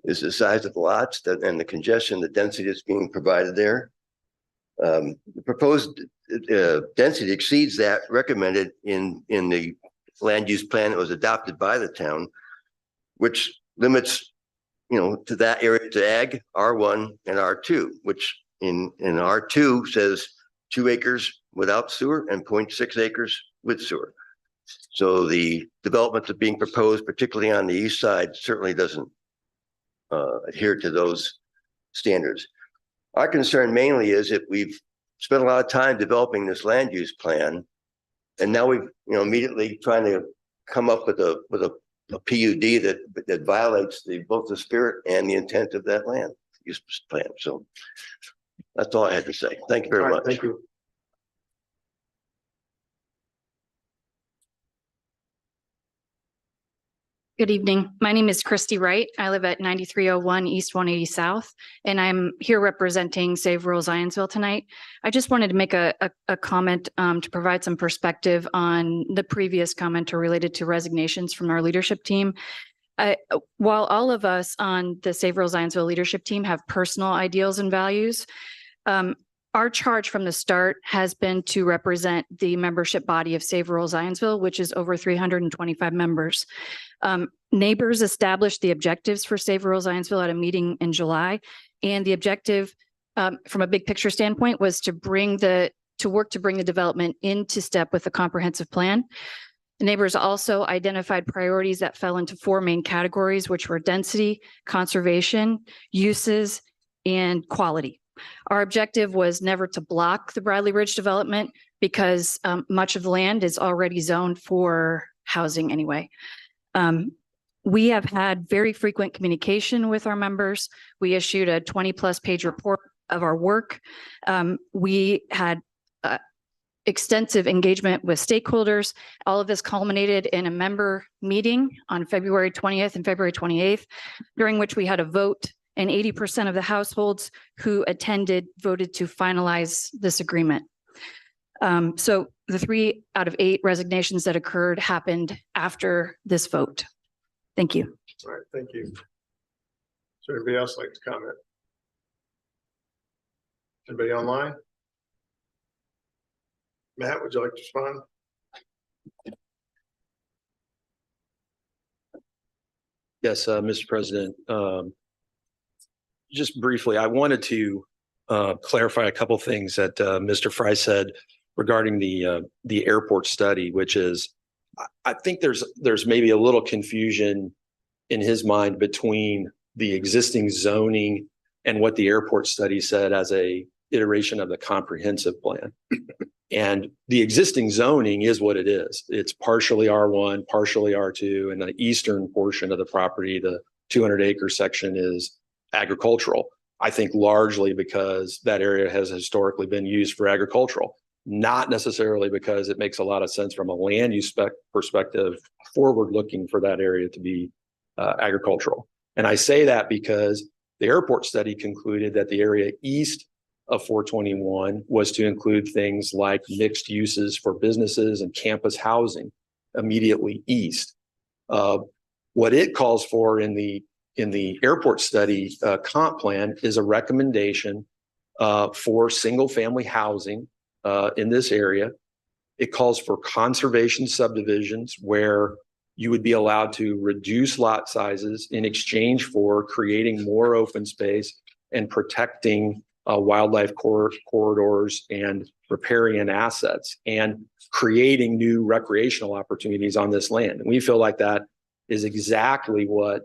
Is the size of the lots and the congestion, the density that's being provided there? The proposed density exceeds that recommended in the land use plan that was adopted by the town, which limits, to that area to ag, R1 and R2, which in R2 says 2 acres without sewer and 0.6 acres with sewer. So the development that's being proposed, particularly on the east side, certainly doesn't adhere to those standards. Our concern mainly is that we've spent a lot of time developing this land use plan, and now we've immediately trying to come up with a PUD that violates both the spirit and the intent of that land use plan. So that's all I had to say. Thank you very much. Thank you. Good evening. My name is Christy Wright. I live at 9301 East 180 South, and I'm here representing Save Rural Zionsville tonight. I just wanted to make a comment to provide some perspective on the previous commenter related to resignations from our leadership team. While all of us on the Save Rural Zionsville leadership team have personal ideals and values, our charge from the start has been to represent the membership body of Save Rural Zionsville, which is over 325 members. Neighbors established the objectives for Save Rural Zionsville at a meeting in July, and the objective from a big picture standpoint was to work to bring the development into step with the comprehensive plan. The neighbors also identified priorities that fell into 4 main categories, which were density, conservation, uses, and quality. Our objective was never to block the Bradley Ridge development because much of the land is already zoned for housing anyway. We have had very frequent communication with our members. We issued a 20+ page report of our work. We had extensive engagement with stakeholders. All of this culminated in a member meeting on February 20th and February 28th, during which we had a vote, and 80% of the households who attended voted to finalize this agreement. So the 3 out of 8 resignations that occurred happened after this vote. Thank you. All right, thank you. So anybody else like to comment? Anybody online? Matt, would you like to respond? Yes, Mr. President. Just briefly, I wanted to clarify a couple things that Mr. Fry said regarding the airport study, which is, I think there's maybe a little confusion in his mind between the existing zoning and what the airport study said as a iteration of the comprehensive plan. And the existing zoning is what it is. It's partially R1, partially R2, and the eastern portion of the property, the 200-acre section, is agricultural. I think largely because that area has historically been used for agricultural, not necessarily because it makes a lot of sense from a land use perspective, forward looking for that area to be agricultural. And I say that because the airport study concluded that the area east of 421 was to include things like mixed uses for businesses and campus housing immediately east. What it calls for in the airport study comp plan is a recommendation for single family housing in this area. It calls for conservation subdivisions where you would be allowed to reduce lot sizes in exchange for creating more open space and protecting wildlife corridors and riparian assets and creating new recreational opportunities on this land. And we feel like that is exactly what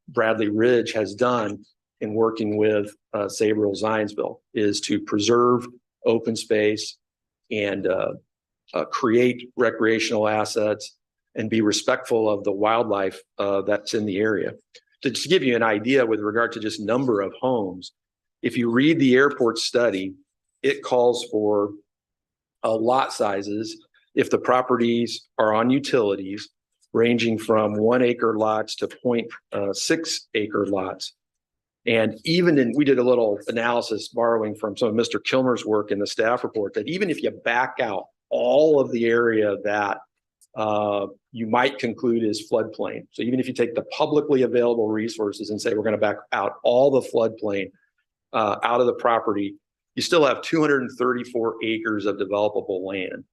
Bradley Ridge has done in working with Sabriel Zionsville, is to preserve open space and create recreational assets and be respectful of the wildlife that's in the area. To just give you an idea with regard to just number of homes, if you read the airport study, it calls for lot sizes, if the properties are on utilities, ranging from 1 acre lots to 0.6 acre lots. And even we did a little analysis borrowing from some of Mr. Kilmer's work in the staff report, that even if you back out all of the area that you might conclude is floodplain. So even if you take the publicly available resources and say, we're going to back out all the floodplain out of the property, you still have 234 acres of developable land.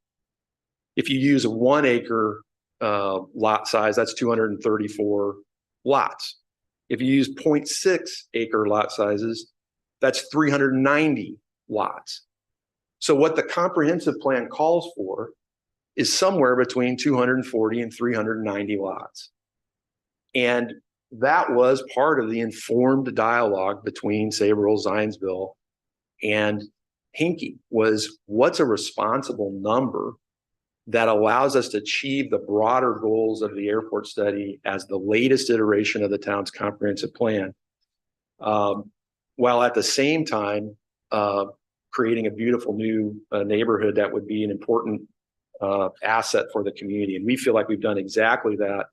If you use a 1 acre lot size, that's 234 lots. If you use 0.6 acre lot sizes, that's 390 lots. So what the comprehensive plan calls for is somewhere between 240 and 390 lots. And that was part of the informed dialogue between Sabriel, Zionsville, and Hinkie, was what's a responsible number that allows us to achieve the broader goals of the airport study as the latest iteration of the town's comprehensive plan, while at the same time creating a beautiful new neighborhood that would be an important asset for the community. And we feel like we've done exactly that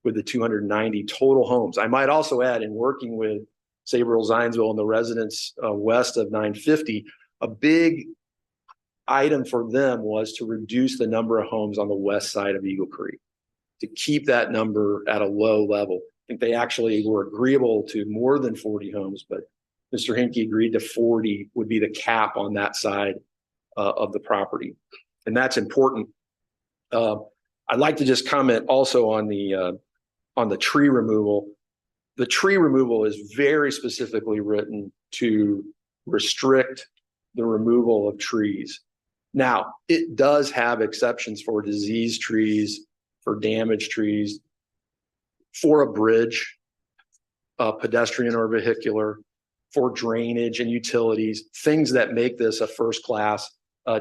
with the 290 total homes. I might also add, in working with Sabriel, Zionsville, and the residents west of 950, a big item for them was to reduce the number of homes on the west side of Eagle Creek, to keep that number at a low level. I think they actually were agreeable to more than 40 homes, but Mr. Hinkie agreed to 40 would be the cap on that side of the property. And that's important. I'd like to just comment also on the tree removal. The tree removal is very specifically written to restrict the removal of trees. Now, it does have exceptions for diseased trees, for damaged trees, for a bridge, pedestrian or vehicular, for drainage and utilities, things that make this a first-class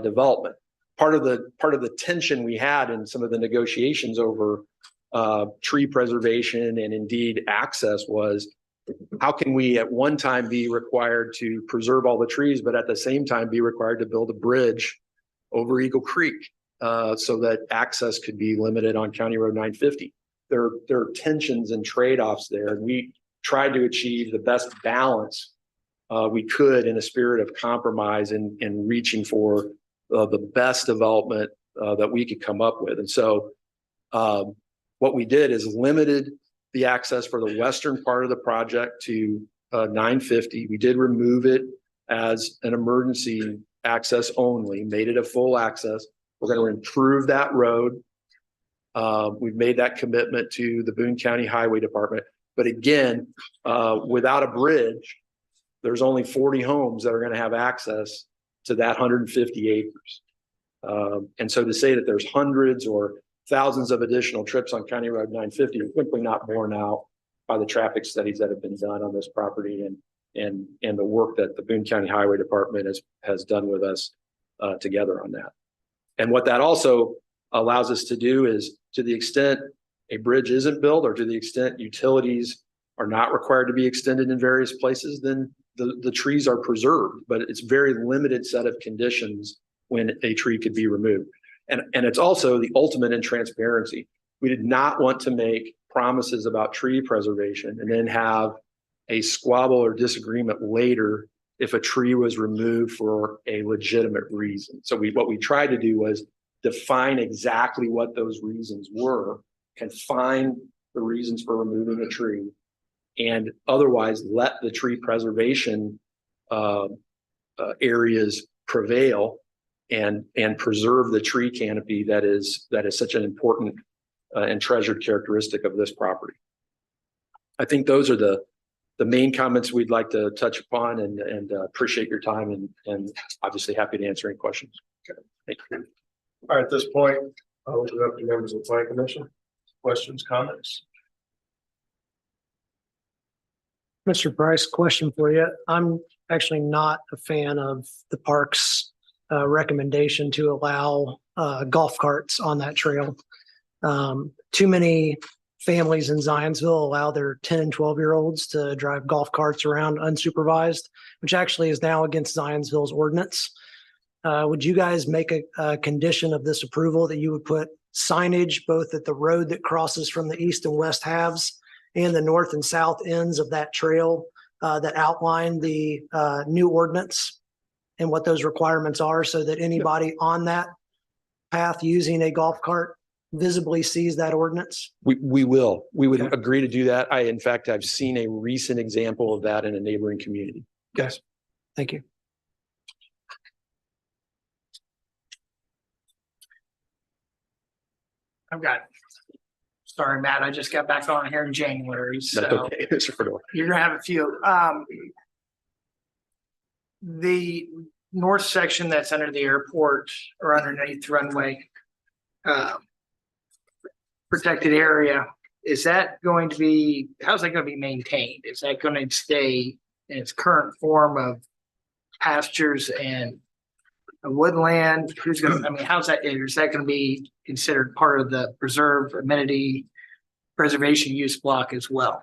development. Part of the tension we had in some of the negotiations over tree preservation and indeed access was, how can we at one time be required to preserve all the trees, but at the same time be required to build a bridge over Eagle Creek so that access could be limited on County Road 950. There are tensions and trade-offs there, and we tried to achieve the best balance we could in a spirit of compromise and reaching for the best development that we could come up with. And so what we did is limited the access for the western part of the project to 950. We did remove it as an emergency access only, made it a full access. We're going to improve that road. We've made that commitment to the Boone County Highway Department. But again, without a bridge, there's only 40 homes that are going to have access to that 150 acres. And so to say that there's hundreds or thousands of additional trips on County Road 950 is simply not borne out by the traffic studies that have been done on this property and the work that the Boone County Highway Department has done with us together on that. And what that also allows us to do is, to the extent a bridge isn't built or to the extent utilities are not required to be extended in various places, then the trees are preserved, but it's very limited set of conditions when a tree could be removed. And it's also the ultimate in transparency. We did not want to make promises about tree preservation and then have a squabble or disagreement later if a tree was removed for a legitimate reason. So what we tried to do was define exactly what those reasons were, confine the reasons for removing a tree, and otherwise let the tree preservation areas prevail and preserve the tree canopy that is such an important and treasured characteristic of this property. I think those are the main comments we'd like to touch upon, and appreciate your time and obviously happy to answer any questions. Okay. Thank you. All right, at this point, I'll open it up to members of the planning commission. Questions, comments? Mr. Price, question for you. I'm actually not a fan of the park's recommendation to allow golf carts on that trail. Too many families in Zionsville allow their 10 and 12-year-olds to drive golf carts around unsupervised, which actually is now against Zionsville's ordinance. Would you guys make a condition of this approval that you would put signage both at the road that crosses from the east and west halves and the north and south ends of that trail that outline the new ordinance and what those requirements are, so that anybody on that path using a golf cart visibly sees that ordinance? We will. We would agree to do that. In fact, I've seen a recent example of that in a neighboring community. Yes. Thank you. Sorry, Matt, I just got back on here in January, That's so okay, Mr. Fedor. you're gonna have a few. The north section that's under the airport or underneath the runway, protected area, is that going to be, how's that gonna be maintained? Is that gonna stay in its current form of pastures and a woodland? Who's gonna, I mean, how's that, is that gonna be considered part of the preserve amenity preservation use block as well?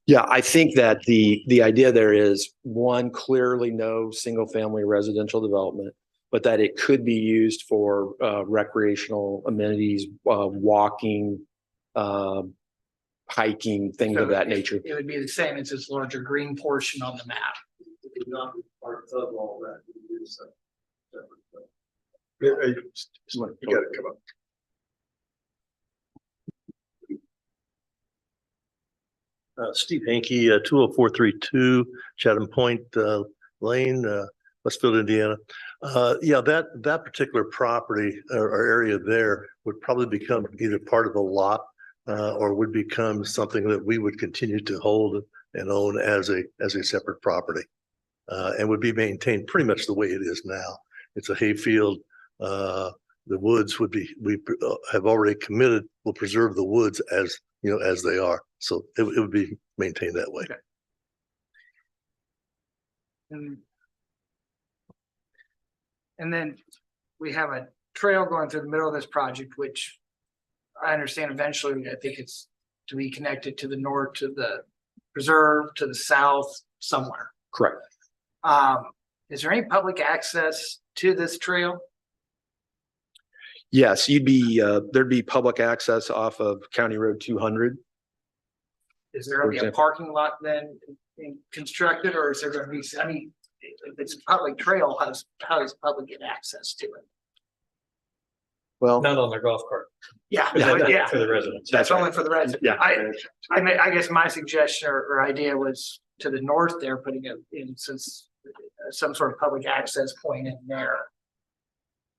Yeah, I think that the idea there is, one, clearly no single family residential development, but that it could be used for recreational amenities, walking, hiking, things of that nature. It would be the same as this larger green portion on the map. You got it, come up. Steve Hankey, 20432 Chatham Point Lane, Westfield, Indiana. Yeah, that particular property or area there would probably become either part of a lot or would become something that we would continue to hold and own as a separate property, and would be maintained pretty much the way it is now. It's a hayfield. The woods would be, we have already committed, will preserve the woods as, you know, as they are. So it would be maintained that way. Okay. And then we have a trail going through the middle of this project, which I understand eventually, I think it's to be connected to the north, to the preserve, to the south, somewhere. Correct. Is there any public access to this trail? Yes, there'd be public access off of County Road 200. Is there gonna be a parking lot then being constructed, or is there gonna be, I mean, if it's a public trail, how does public get access to it? Well, Not on their golf cart. Yeah, Yeah. For the residents. that's only for the residents. Yeah. I mean, I guess my suggestion or idea was to the north there, putting it in some sort of public access point in there.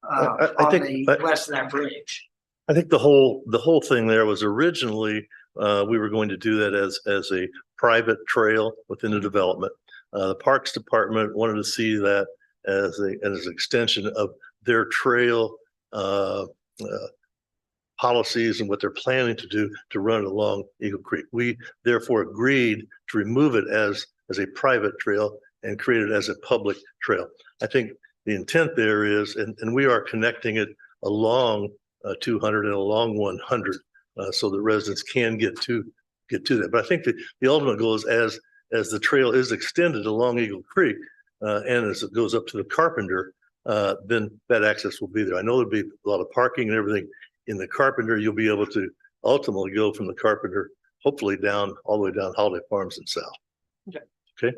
I On think- the west of that bridge. I think the whole thing there was originally, we were going to do that as a private trail within the development. The Parks Department wanted to see that as an extension of their trail policies and what they're planning to do to run along Eagle Creek. We therefore agreed to remove it as a private trail and create it as a public trail. I think the intent there is, and we are connecting it along 200 and along 100 so the residents can get to that. But I think the ultimate goal is as the trail is extended along Eagle Creek and as it goes up to the Carpenter, then that access will be there. I know there'll be a lot of parking and everything in the Carpenter. You'll be able to ultimately go from the Carpenter, hopefully down all the way down Holiday Farms and south. Okay.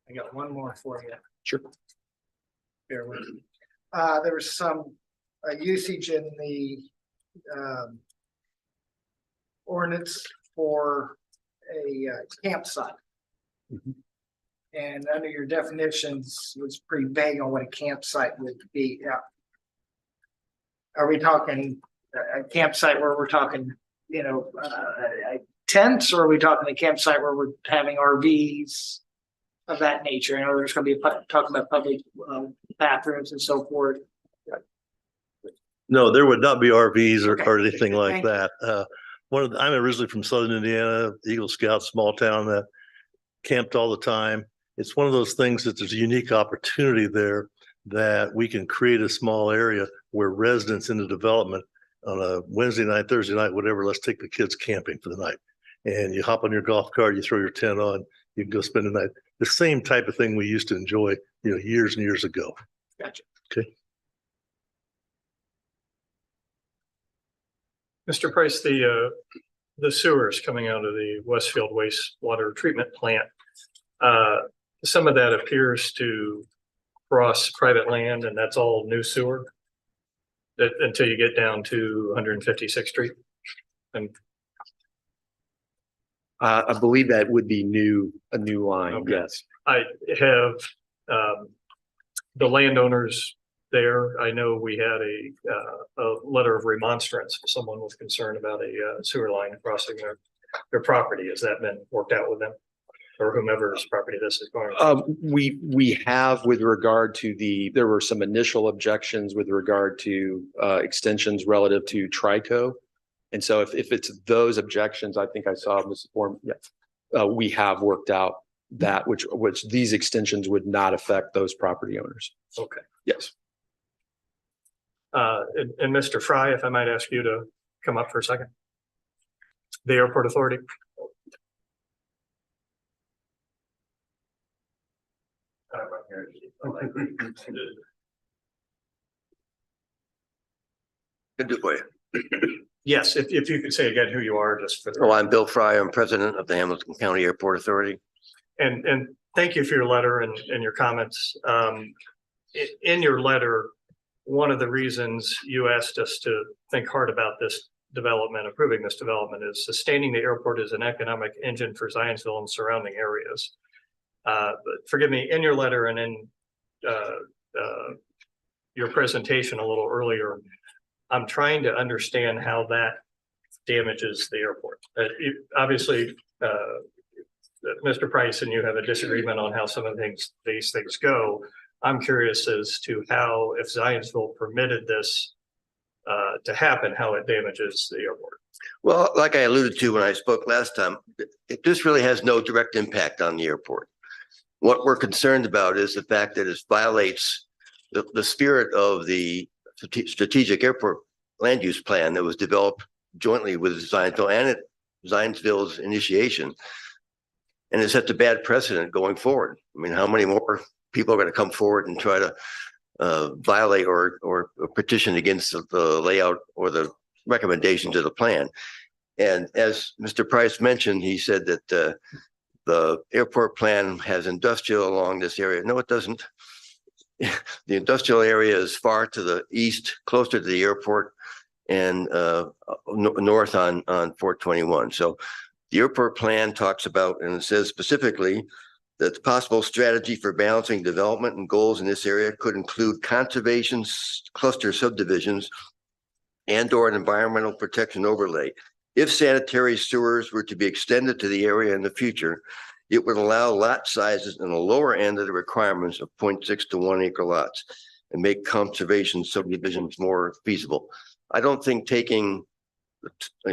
I got one more for you. Sure. Bear with me. There was some usage in the ordinance for a campsite. And under your definitions, it was pretty vague on what a campsite would be. Are we talking a campsite where we're talking, tents, or are we talking a campsite where we're having RVs of that nature? I know there's going to be talking about public bathrooms and so forth. No, there would not be RVs or, Okay. or anything like Thank you. that. I'm originally from Southern Indiana, Eagle Scout, small town that camped all the time. It's one of those things that there's a unique opportunity there that we can create a small area where residents in the development on a Wednesday night, Thursday night, whatever, let's take the kids camping for the night. And you hop on your golf cart, you throw your tent on, you can go spend the night. The same type of thing we used to enjoy, years and years ago. Gotcha. Okay. Mr. Price, the sewers coming out of the Westfield wastewater treatment plant, some of that appears to cross private land, and that's all new sewer until you get down to 156th Street. And I believe that would be a new line. Okay. Yes. I have the landowners there. I know we had a letter of remonstrance. Someone was concerned about a sewer line crossing their property. Has that been worked out with them or whomever's property this is going? We have with regard to there were some initial objections with regard to extensions relative to Trico. And so if it's those objections, I think I saw this form. Yes. We have worked out that which these extensions would not affect those property owners. Okay. Yes. And Mr. Fry, if I might ask you to come up for a second. The Airport Authority. Good to for you. Yes, if you could say again who you are, just for the. Oh, I'm Bill Fry. I'm president of the Hamilton County Airport Authority. And thank you for your letter and your comments. In your letter, one of the reasons you asked us to think hard about this development, approving this development, is sustaining the airport as an economic engine for Zionsville and surrounding areas. But forgive me, in your letter and in your presentation a little earlier, I'm trying to understand how that damages the airport. Obviously, Mr. Price and you have a disagreement on how some of these things go. I'm curious as to how, if Zionsville permitted this to happen, how it damages the airport. Well, like I alluded to when I spoke last time, this really has no direct impact on the airport. What we're concerned about is the fact that it violates the spirit of the strategic airport land use plan that was developed jointly with Zionsville and at Zionsville's initiation. And it sets a bad precedent going forward. I mean, how many more people are going to come forward and try to violate or petition against the layout or the recommendations of the plan? And as Mr. Price mentioned, he said that the airport plan has industrial along this area. No, it doesn't. The industrial area is far to the east, closer to the airport, and north on 421. So the airport plan talks about, and it says specifically that the possible strategy for balancing development and goals in this area could include conservation cluster subdivisions and/or an environmental protection overlay. If sanitary sewers were to be extended to the area in the future, it would allow lot sizes in the lower end of the requirements of 0.6 to 1 acre lots and make conservation subdivisions more feasible. I don't think taking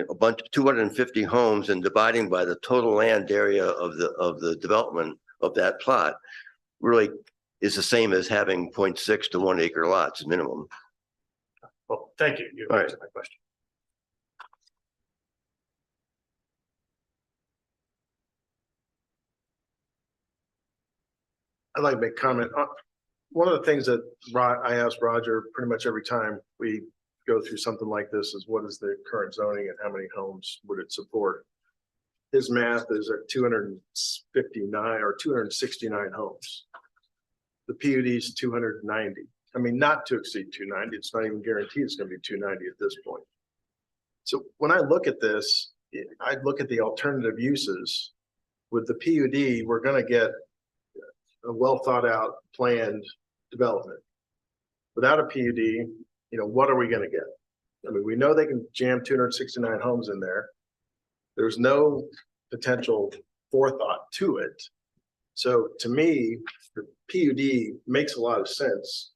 a bunch of 250 homes and dividing by the total land area of the development of that plot really is the same as having 0.6 to 1 acre lots minimum. Well, thank you. You All right. answered my question. I'd like to make a comment. One of the things that I ask Roger pretty much every time we go through something like this is what is the current zoning and how many homes would it support? His math is at 259 or 269 homes. The PUD is 290. I mean, not to exceed 290. It's not even guaranteed it's going to be 290 at this point. So when I look at this, I look at the alternative uses. With the PUD, we're going to get a well thought out planned development. Without a PUD, what are we going to get? I mean, we know they can jam 269 homes in there. There's no potential forethought to it. So to me, the PUD makes a lot of sense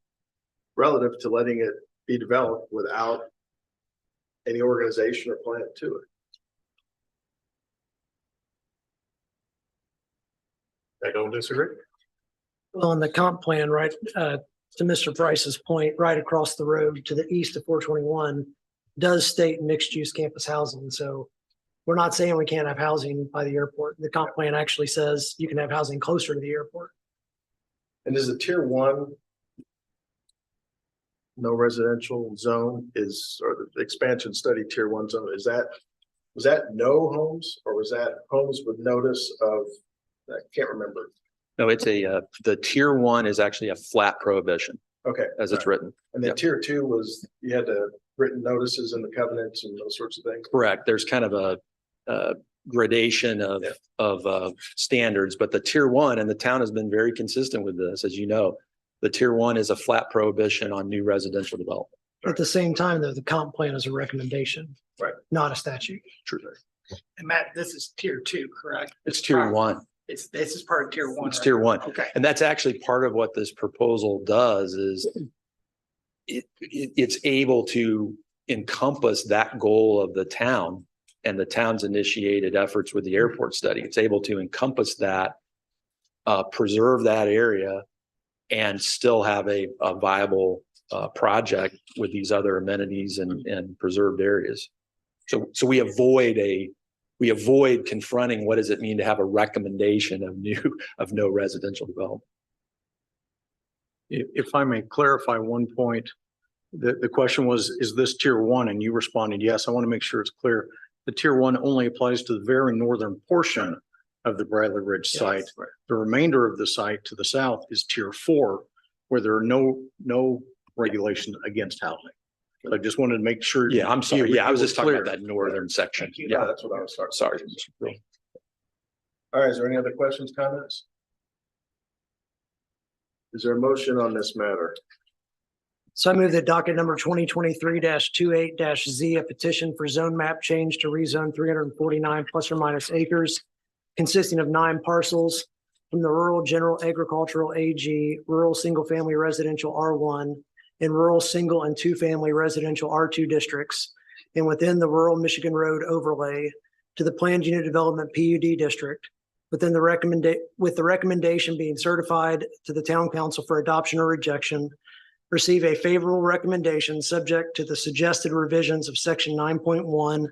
relative to letting it be developed without any organization or plan to it. I don't disagree. Well, on the comp plan, right, to Mr. Price's point, right across the road to the east of 421 does state mixed use campus housing. So we're not saying we can't have housing by the airport. The comp plan actually says you can have housing closer to the airport. And is the tier 1 no residential zone or the expansion study tier 1 zone, was that no homes or was that homes with notice of, I can't remember. No, it's the tier 1 is actually a flat prohibition Okay. as it's written. And then Yep. tier 2 was, you had to written notices in the covenants and those sorts of things. Correct. There's kind of a gradation of standards, but the tier 1, and the town has been very consistent with this, as you know, the tier 1 is a flat prohibition on new residential development. At the same time, though, the comp plan is a recommendation. Right. Not a statute. True. And Matt, this is tier 2, correct? It's tier 1. This is part of tier 1. It's right? tier 1. Okay. And that's actually part of what this proposal does is it's able to encompass that goal of the town and the town's initiated efforts with the airport study. It's able to encompass that, preserve that area, and still have a viable project with these other amenities and preserved areas. So we avoid confronting what does it mean to have a recommendation of no residential development. If I may clarify one point, the question was, is this tier 1? And you responded, yes. I want to make sure it's clear. The tier 1 only applies to the very northern portion of the Bradley Ridge site. Yes, right. The remainder of the site to the south is tier 4, where there are no regulation against housing. So I just wanted to make sure. Yeah, I'm sorry. Yeah, I was just talking clear. about that northern section. Yeah, Yeah, that's what I was talking. sorry. All right, is there any other questions, comments? Is there a motion on this matter? So I move that docket number 2023-28-Z, a petition for zone map change to rezone 349 plus or minus acres consisting of 9 parcels from the rural general agricultural AG, rural single family residential R1, and rural single and 2-family residential R2 districts, and within the rural Michigan Road overlay to the planned unit development PUD district, with the recommendation being certified to the town council for adoption or rejection, receive a favorable recommendation subject to the suggested revisions of section 9.1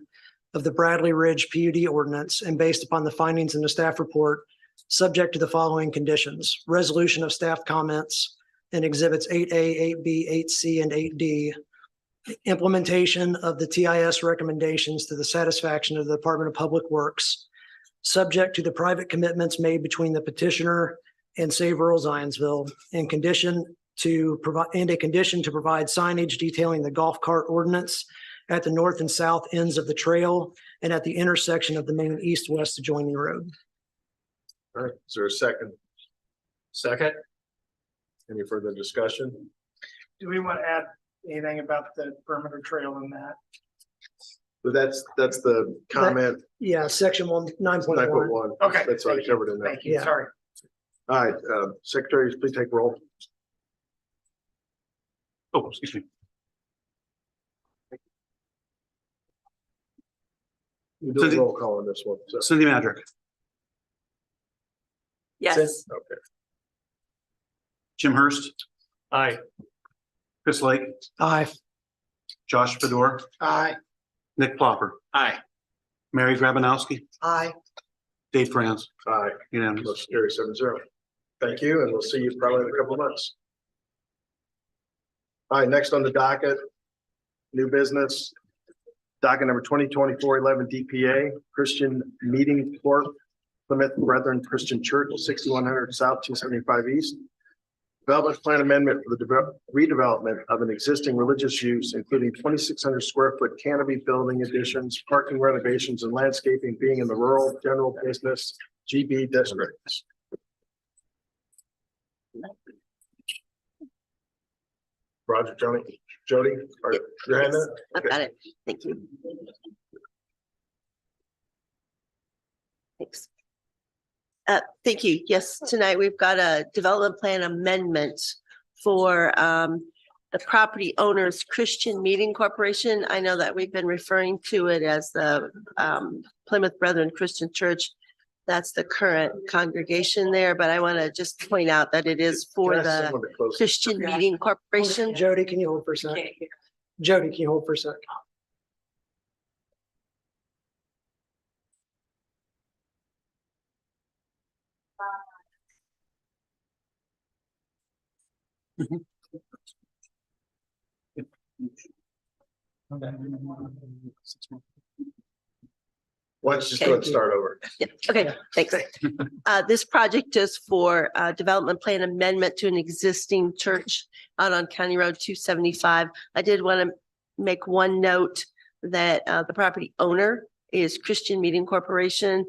of the Bradley Ridge PUD ordinance and based upon the findings in the staff report, subject to the following conditions: resolution of staff comments and exhibits 8A, 8B, 8C, and 8D, implementation of the TIS recommendations to the satisfaction of the Department of Public Works, subject to the private commitments made between the petitioner and Save Rural Zionsville, and a condition to provide signage detailing the golf cart ordinance at the north and south ends of the trail and at the intersection of the main east-west adjoining road. All right, is there a second? Second. Any further discussion? Do we want to add anything about the perimeter trail in that? But that's the comment, Yeah, section 9.1. 9.1. Okay, That's already thank you. covered in there. Thank you, Yeah. sorry. All right, secretaries, please take roll. Oh, excuse me. You do Cindy? a roll call on this one. So. Cindy Madrick, Yes. Okay. Jim Hurst, Aye. Chris Lake, Aye. Josh Fedor, Aye. Nick Plopper. Aye. Mary Grabanowski, Aye. Dave Franz, Aye. unanimous. Motion carries 7-0. Thank you, and we'll see you probably in a couple of months. All right, next on the docket, new business. Docket number 2024-11 DPA, Christian Meeting Court, Plymouth Brethren Christian Church, 6100 South, 275 East. Development plan amendment for the redevelopment of an existing religious use, including 2,600 square foot canopy building additions, parking renovations, and landscaping being in the rural general business GB districts. Roger, Jody, are your hand up? I've got it. Thank you. Thanks. Thank you. Yes, tonight we've got a development plan amendment for the property owners Christian Meeting Corporation. I know that we've been referring to it as the Plymouth Brethren Christian Church. That's the current congregation there, but I want to just point out that it is for Can I ask the someone to close? Christian Meeting Corporation. Jody, can you hold for a sec? Jody, can you hold for a sec? Why don't you just go ahead and start over? Yeah, okay, thanks. This project is for development plan amendment to an existing church out on County Road 275. I did want to make one note that the property owner is Christian Meeting Corporation.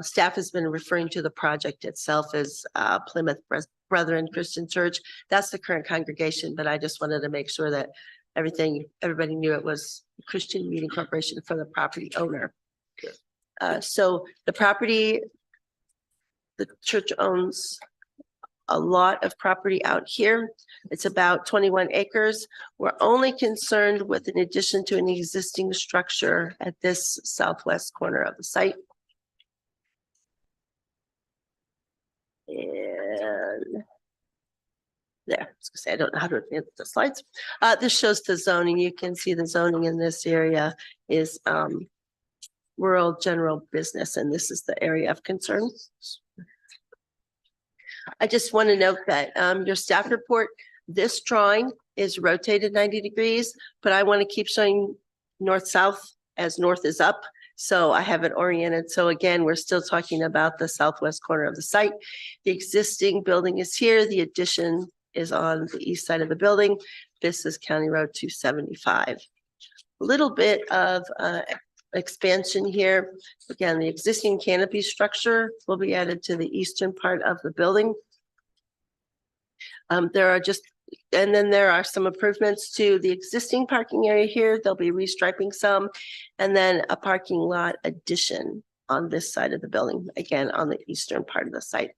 Staff has been referring to the project itself as Plymouth Brethren Christian Church. That's the current congregation, but I just wanted to make sure that everybody knew it was Christian Meeting Corporation for the property owner. So the property, the church owns a lot of property out here. It's about 21 acres. We're only concerned with an addition to an existing structure at this southwest corner of the site. And there, I was gonna say, I don't know how to advance the slides. This shows the zoning. You can see the zoning in this area is rural general business, and this is the area of concern. I just want to note that your staff report, this drawing is rotated 90 degrees, but I want to keep showing north-south as north is up. So I have it oriented. So again, we're still talking about the southwest corner of the site. The existing building is here. The addition is on the east side of the building. This is County Road 275. A little bit of expansion here. Again, the existing canopy structure will be added to the eastern part of the building. There are some improvements to the existing parking area here. They'll be restriping some, and then a parking lot addition on this side of the building, again, on the eastern part of the site.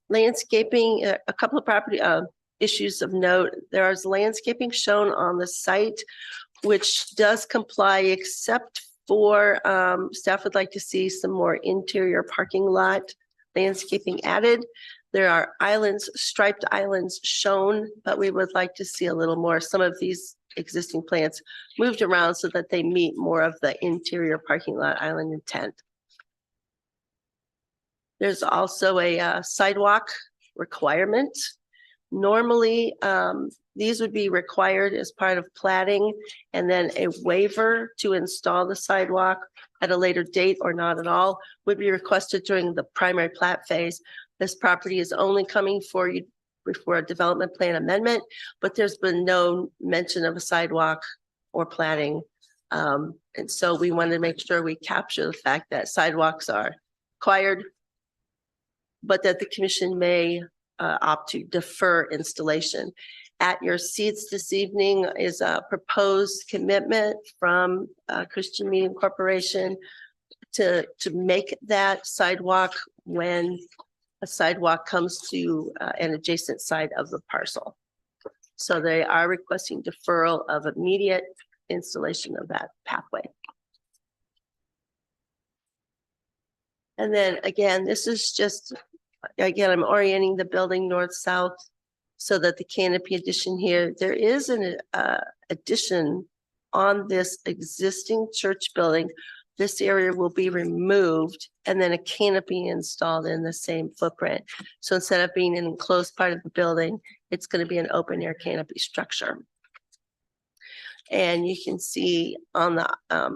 Landscaping, a couple of property issues of note. There is landscaping shown on the site, which does comply, except for staff would like to see some more interior parking lot landscaping added. There are islands, striped islands shown, but we would like to see a little more. Some of these existing plants moved around so that they meet more of the interior parking lot island intent. There's also a sidewalk requirement. Normally, these would be required as part of plating, and then a waiver to install the sidewalk at a later date or not at all would be requested during the primary plat phase. This property is only coming for you before a development plan amendment, but there's been no mention of a sidewalk or plating. And so we want to make sure we capture the fact that sidewalks are required, but that the commission may opt to defer installation. At your seats this evening is a proposed commitment from Christian Meeting Corporation to make that sidewalk when a sidewalk comes to an adjacent side of the parcel. So they are requesting deferral of immediate installation of that pathway. And then again, this is just, again, I'm orienting the building north-south so that the canopy addition here, there is an addition on this existing church building. This area will be removed and then a canopy installed in the same footprint. So instead of being an enclosed part of the building, it's going to be an open air canopy structure. And you can see on the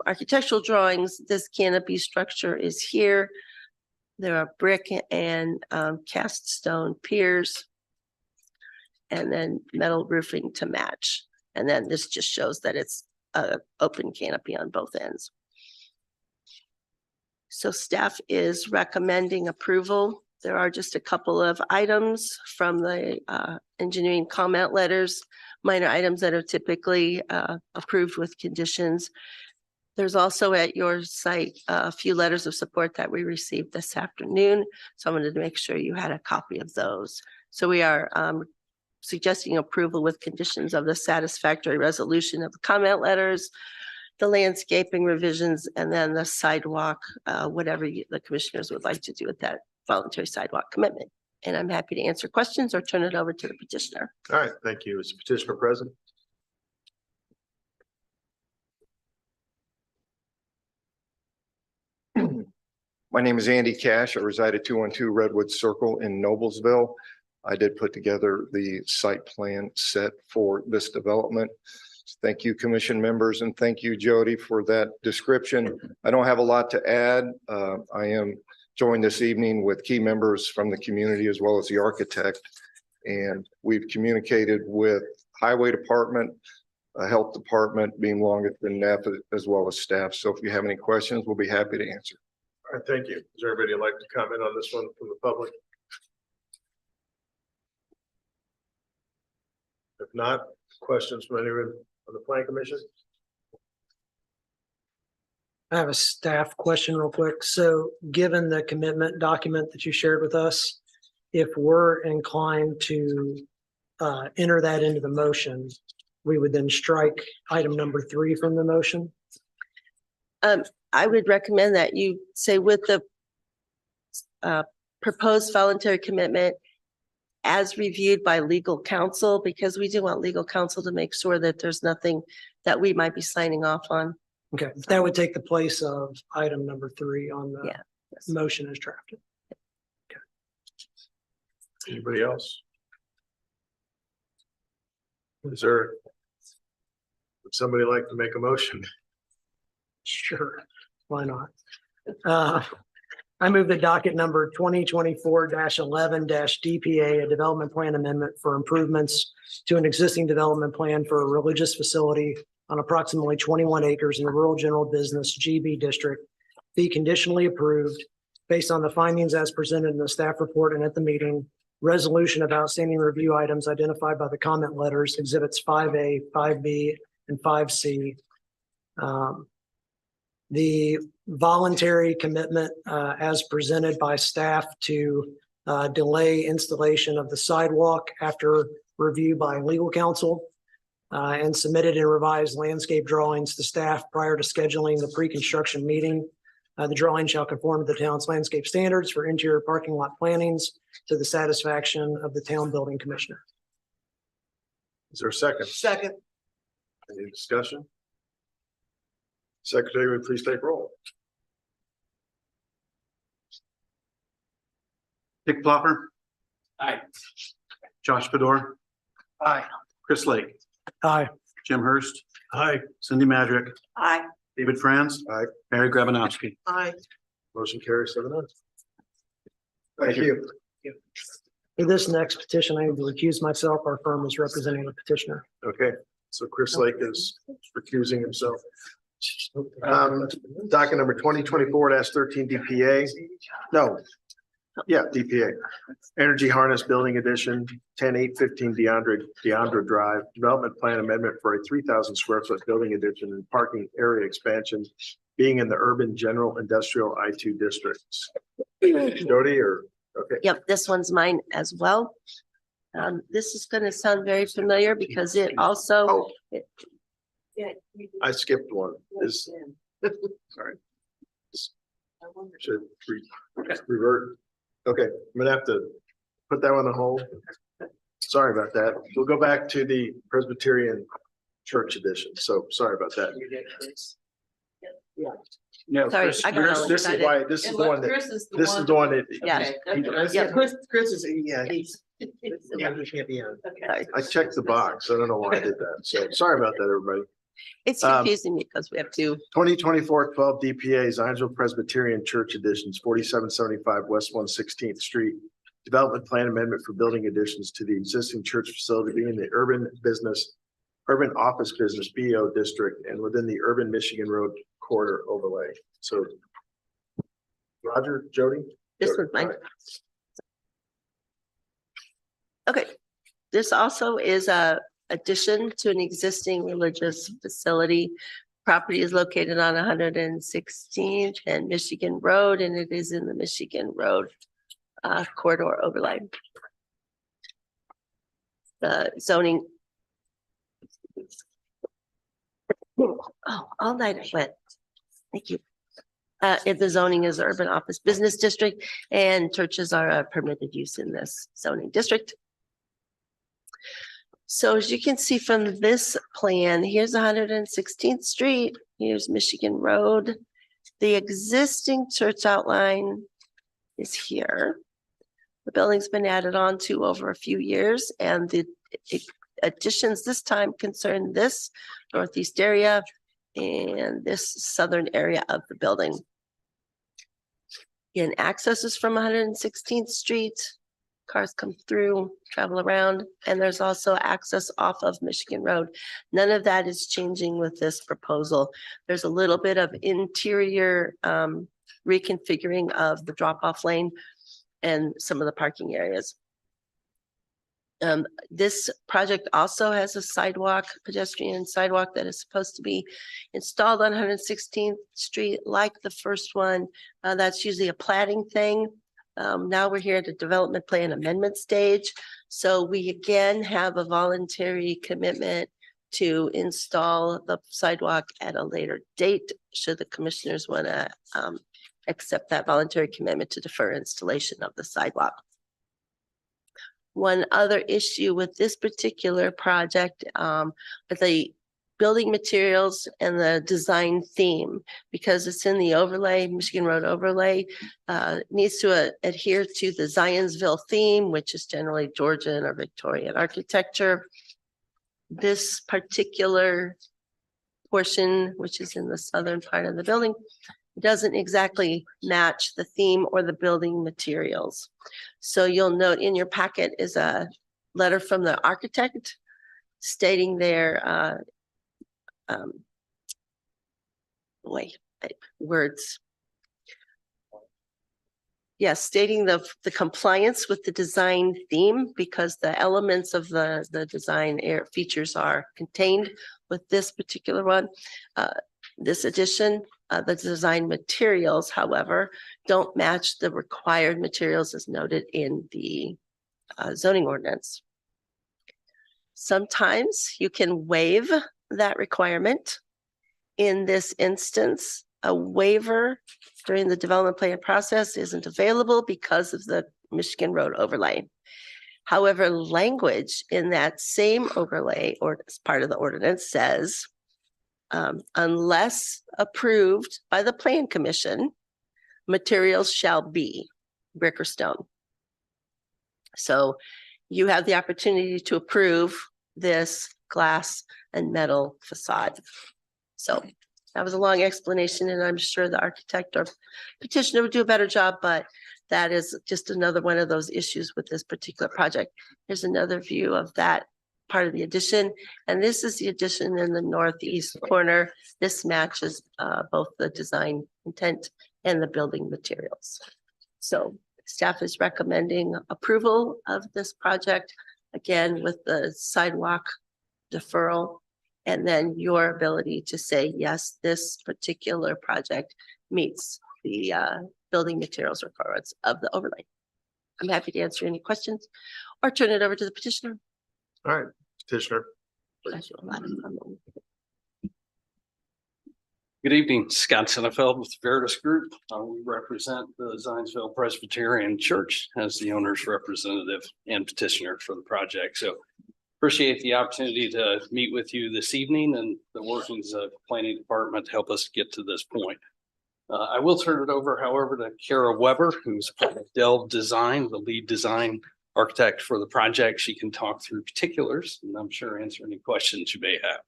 architectural drawings, this canopy structure is here. There are brick and cast stone piers and then metal roofing to match. And then this just shows that it's an open canopy on both ends. So staff is recommending approval. There are just a couple of items from the engineering comment letters, minor items that are typically approved with conditions. There's also at your site a few letters of support that we received this afternoon. So I wanted to make sure you had a copy of those. So we are suggesting approval with conditions of the satisfactory resolution of the comment letters, the landscaping revisions, and then the sidewalk, whatever the commissioners would like to do with that voluntary sidewalk commitment. And I'm happy to answer questions or turn it over to the petitioner. All right, thank you. Is the petitioner present? My name is Andy Cash. I reside at 212 Redwood Circle in Noblesville. I did put together the site plan set for this development. Thank you, commission members, and thank you, Jody, for that description. I don't have a lot to add. I am joined this evening with key members from the community as well as the architect. And we've communicated with Highway Department, Health Department being longer than that, as well as staff. So if you have any questions, we'll be happy to answer. All right, thank you. Is there anybody who'd like to comment on this one from the public? If not, questions from anyone on the planning commission? I have a staff question real quick. So given the commitment document that you shared with us, if we're inclined to enter that into the motion, we would then strike item number 3 from the motion? I would recommend that you say with the proposed voluntary commitment as reviewed by legal counsel, because we do want legal counsel to make sure that there's nothing that we might be signing off on. Okay, that would take the place of item number 3 on the motion as drafted. Anybody else? Is there, would somebody like to make a motion? Sure, why not? I move the docket number 2024-11-DPA, a development plan amendment for improvements to an existing development plan for a religious facility on approximately 21 acres in the rural general business GB district be conditionally approved based on the findings as presented in the staff report and at the meeting. Resolution of outstanding review items identified by the comment letters, exhibits 5A, 5B, and 5C. The voluntary commitment as presented by staff to delay installation of the sidewalk after review by legal counsel and submitted and revised landscape drawings to staff prior to scheduling the pre-construction meeting. The drawing shall conform to the town's landscape standards for interior parking lot plannings to the satisfaction of the town building commissioner. Is there a second? Second. Any discussion? Secretary, would you please take roll? Dick Plopper. Aye. Josh Fedor, Aye. Chris Lake, Aye. Jim Hurst, Hi, Cindy Madrick, Aye. David Franz. Aye. Mary Grabanowski. Aye. Motion carries 7-0. Thank you. For this next petition, I need to recuse myself. Our firm is representing the petitioner. Okay, so Chris Lake is recusing himself. Docket number 2024-13 DPA. No, Yeah, DPA. Energy Harness Building Addition, 10-815 Deandra Drive, Development Plan Amendment for a 3,000 square foot building addition and parking area expansion being in the urban general industrial I2 districts. Jody or, okay. Yep, this one's mine as well. This is gonna sound very familiar because it also. I skipped one. Is, sorry. Should revert. Okay, I'm gonna have to put that one on hold. Sorry about that. We'll go back to the Presbyterian Church edition. So sorry about that. No, Sorry, Chris, I got all This is excited. why, this is the one that, this is the one that. Yeah. Yeah, Chris is, yeah, he's can't be on. Sorry. I checked the box. I don't know why I did that. So sorry about that, everybody. It's confusing me because we have two. 2024-12 DPA Zionsville Presbyterian Church Additions, 4775 West 116th Street. Development Plan Amendment for building additions to the existing church facility being in the urban office business BO district and within the urban Michigan Road corridor overlay. So Roger, Jody? This one's mine. Okay, this also is a addition to an existing religious facility. Property is located on 116th and Michigan Road, and it is in the Michigan Road corridor overlay. The zoning. Oh, all night it went. Thank you. If the zoning is urban office business district and churches are a permitted use in this zoning district. So as you can see from this plan, here's 116th Street, here's Michigan Road. The existing church outline is here. The building's been added on to over a few years, and the additions this time concern this northeast area and this southern area of the building. Again, access is from 116th Street. Cars come through, travel around, and there's also access off of Michigan Road. None of that is changing with this proposal. There's a little bit of interior reconfiguring of the drop-off lane and some of the parking areas. This project also has a sidewalk, pedestrian sidewalk that is supposed to be installed on 116th Street like the first one. That's usually a plating thing. Now we're here at the development plan amendment stage. So we again have a voluntary commitment to install the sidewalk at a later date, should the commissioners want to accept that voluntary commitment to defer installation of the sidewalk. One other issue with this particular project, the building materials and the design theme, because it's in the overlay, Michigan Road overlay, needs to adhere to the Zionsville theme, which is generally Georgian or Victorian architecture. This particular portion, which is in the southern part of the building, doesn't exactly match the theme or the building materials. So you'll note in your packet is a letter from the architect stating their words. Yes, stating the compliance with the design theme, because the elements of the design features are contained with this particular one. This addition, the design materials, however, don't match the required materials as noted in the zoning ordinance. Sometimes you can waive that requirement. In this instance, a waiver during the development plan process isn't available because of the Michigan Road overlay. However, language in that same overlay or as part of the ordinance says, unless approved by the Plan Commission, materials shall be brick or stone. So you have the opportunity to approve this glass and metal facade. So that was a long explanation, and I'm sure the architect or petitioner would do a better job, but that is just another one of those issues with this particular project. Here's another view of that part of the addition, and this is the addition in the northeast corner. This matches both the design intent and the building materials. So Staff is recommending approval of this project, again, with the sidewalk deferral. And then your ability to say, yes, this particular project meets the building materials requirements of the overlay. I'm happy to answer any questions or turn it over to the petitioner. All right, petitioner. Good evening, Scott Sennefeld with the Veritas Group. We represent the Zionsville Presbyterian Church as the owner's representative and petitioner for the project. So appreciate the opportunity to meet with you this evening and the workings of the planning department to help us get to this point. I will turn it over, however, to Kara Weber, who's part of Delve Design, the lead design architect for the project. She can talk through particulars and I'm sure answer any questions you may have.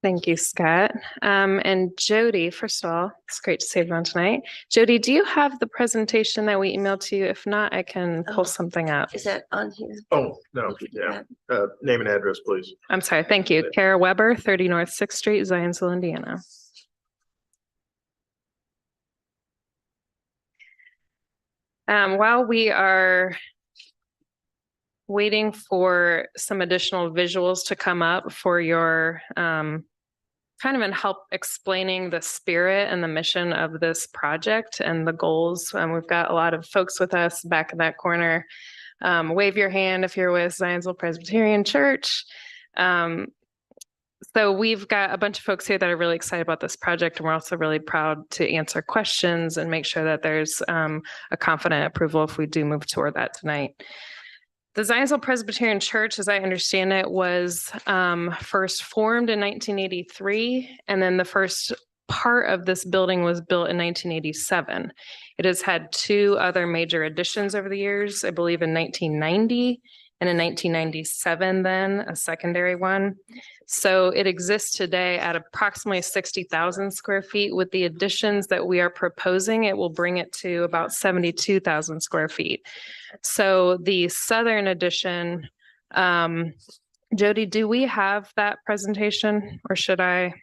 Thank you, Scott. And Jody, first of all, it's great to see everyone tonight. Jody, do you have the presentation that we emailed to you? If not, I can pull something up. Is that on here? Oh, no, yeah. Name and address, please. I'm sorry. Thank you. Kara Weber, 30 North 6th Street, Zionsville, Indiana. While we are waiting for some additional visuals to come up for your kind of in help explaining the spirit and the mission of this project and the goals. We've got a lot of folks with us back in that corner. Wave your hand if you're with Zionsville Presbyterian Church. So we've got a bunch of folks here that are really excited about this project, and we're also really proud to answer questions and make sure that there's a confident approval if we do move toward that tonight. The Zionsville Presbyterian Church, as I understand it, was first formed in 1983, and then the first part of this building was built in 1987. It has had two other major additions over the years, I believe in 1990 and in 1997 then, a secondary one. So it exists today at approximately 60,000 square feet. With the additions that we are proposing, it will bring it to about 72,000 square feet. So the southern addition, Jody, do we have that presentation or should I?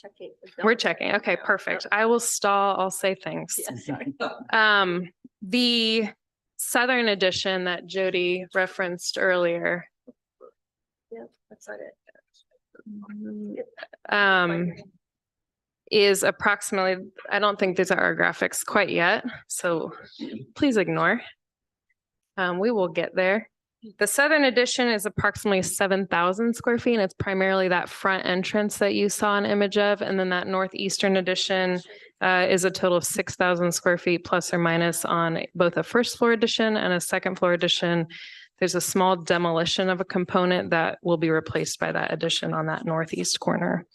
Checking. We're checking. Okay, perfect. I will stall. I'll say things. The southern edition that Jody referenced earlier. Yeah, that's not it. Is approximately, I don't think these are our graphics quite yet, so please ignore. We will get there. The southern addition is approximately 7,000 square feet, and it's primarily that front entrance that you saw an image of, and then that northeastern addition is a total of 6,000 square feet plus or minus on both a first floor addition and a second floor addition. There's a small demolition of a component that will be replaced by that addition on that northeast corner.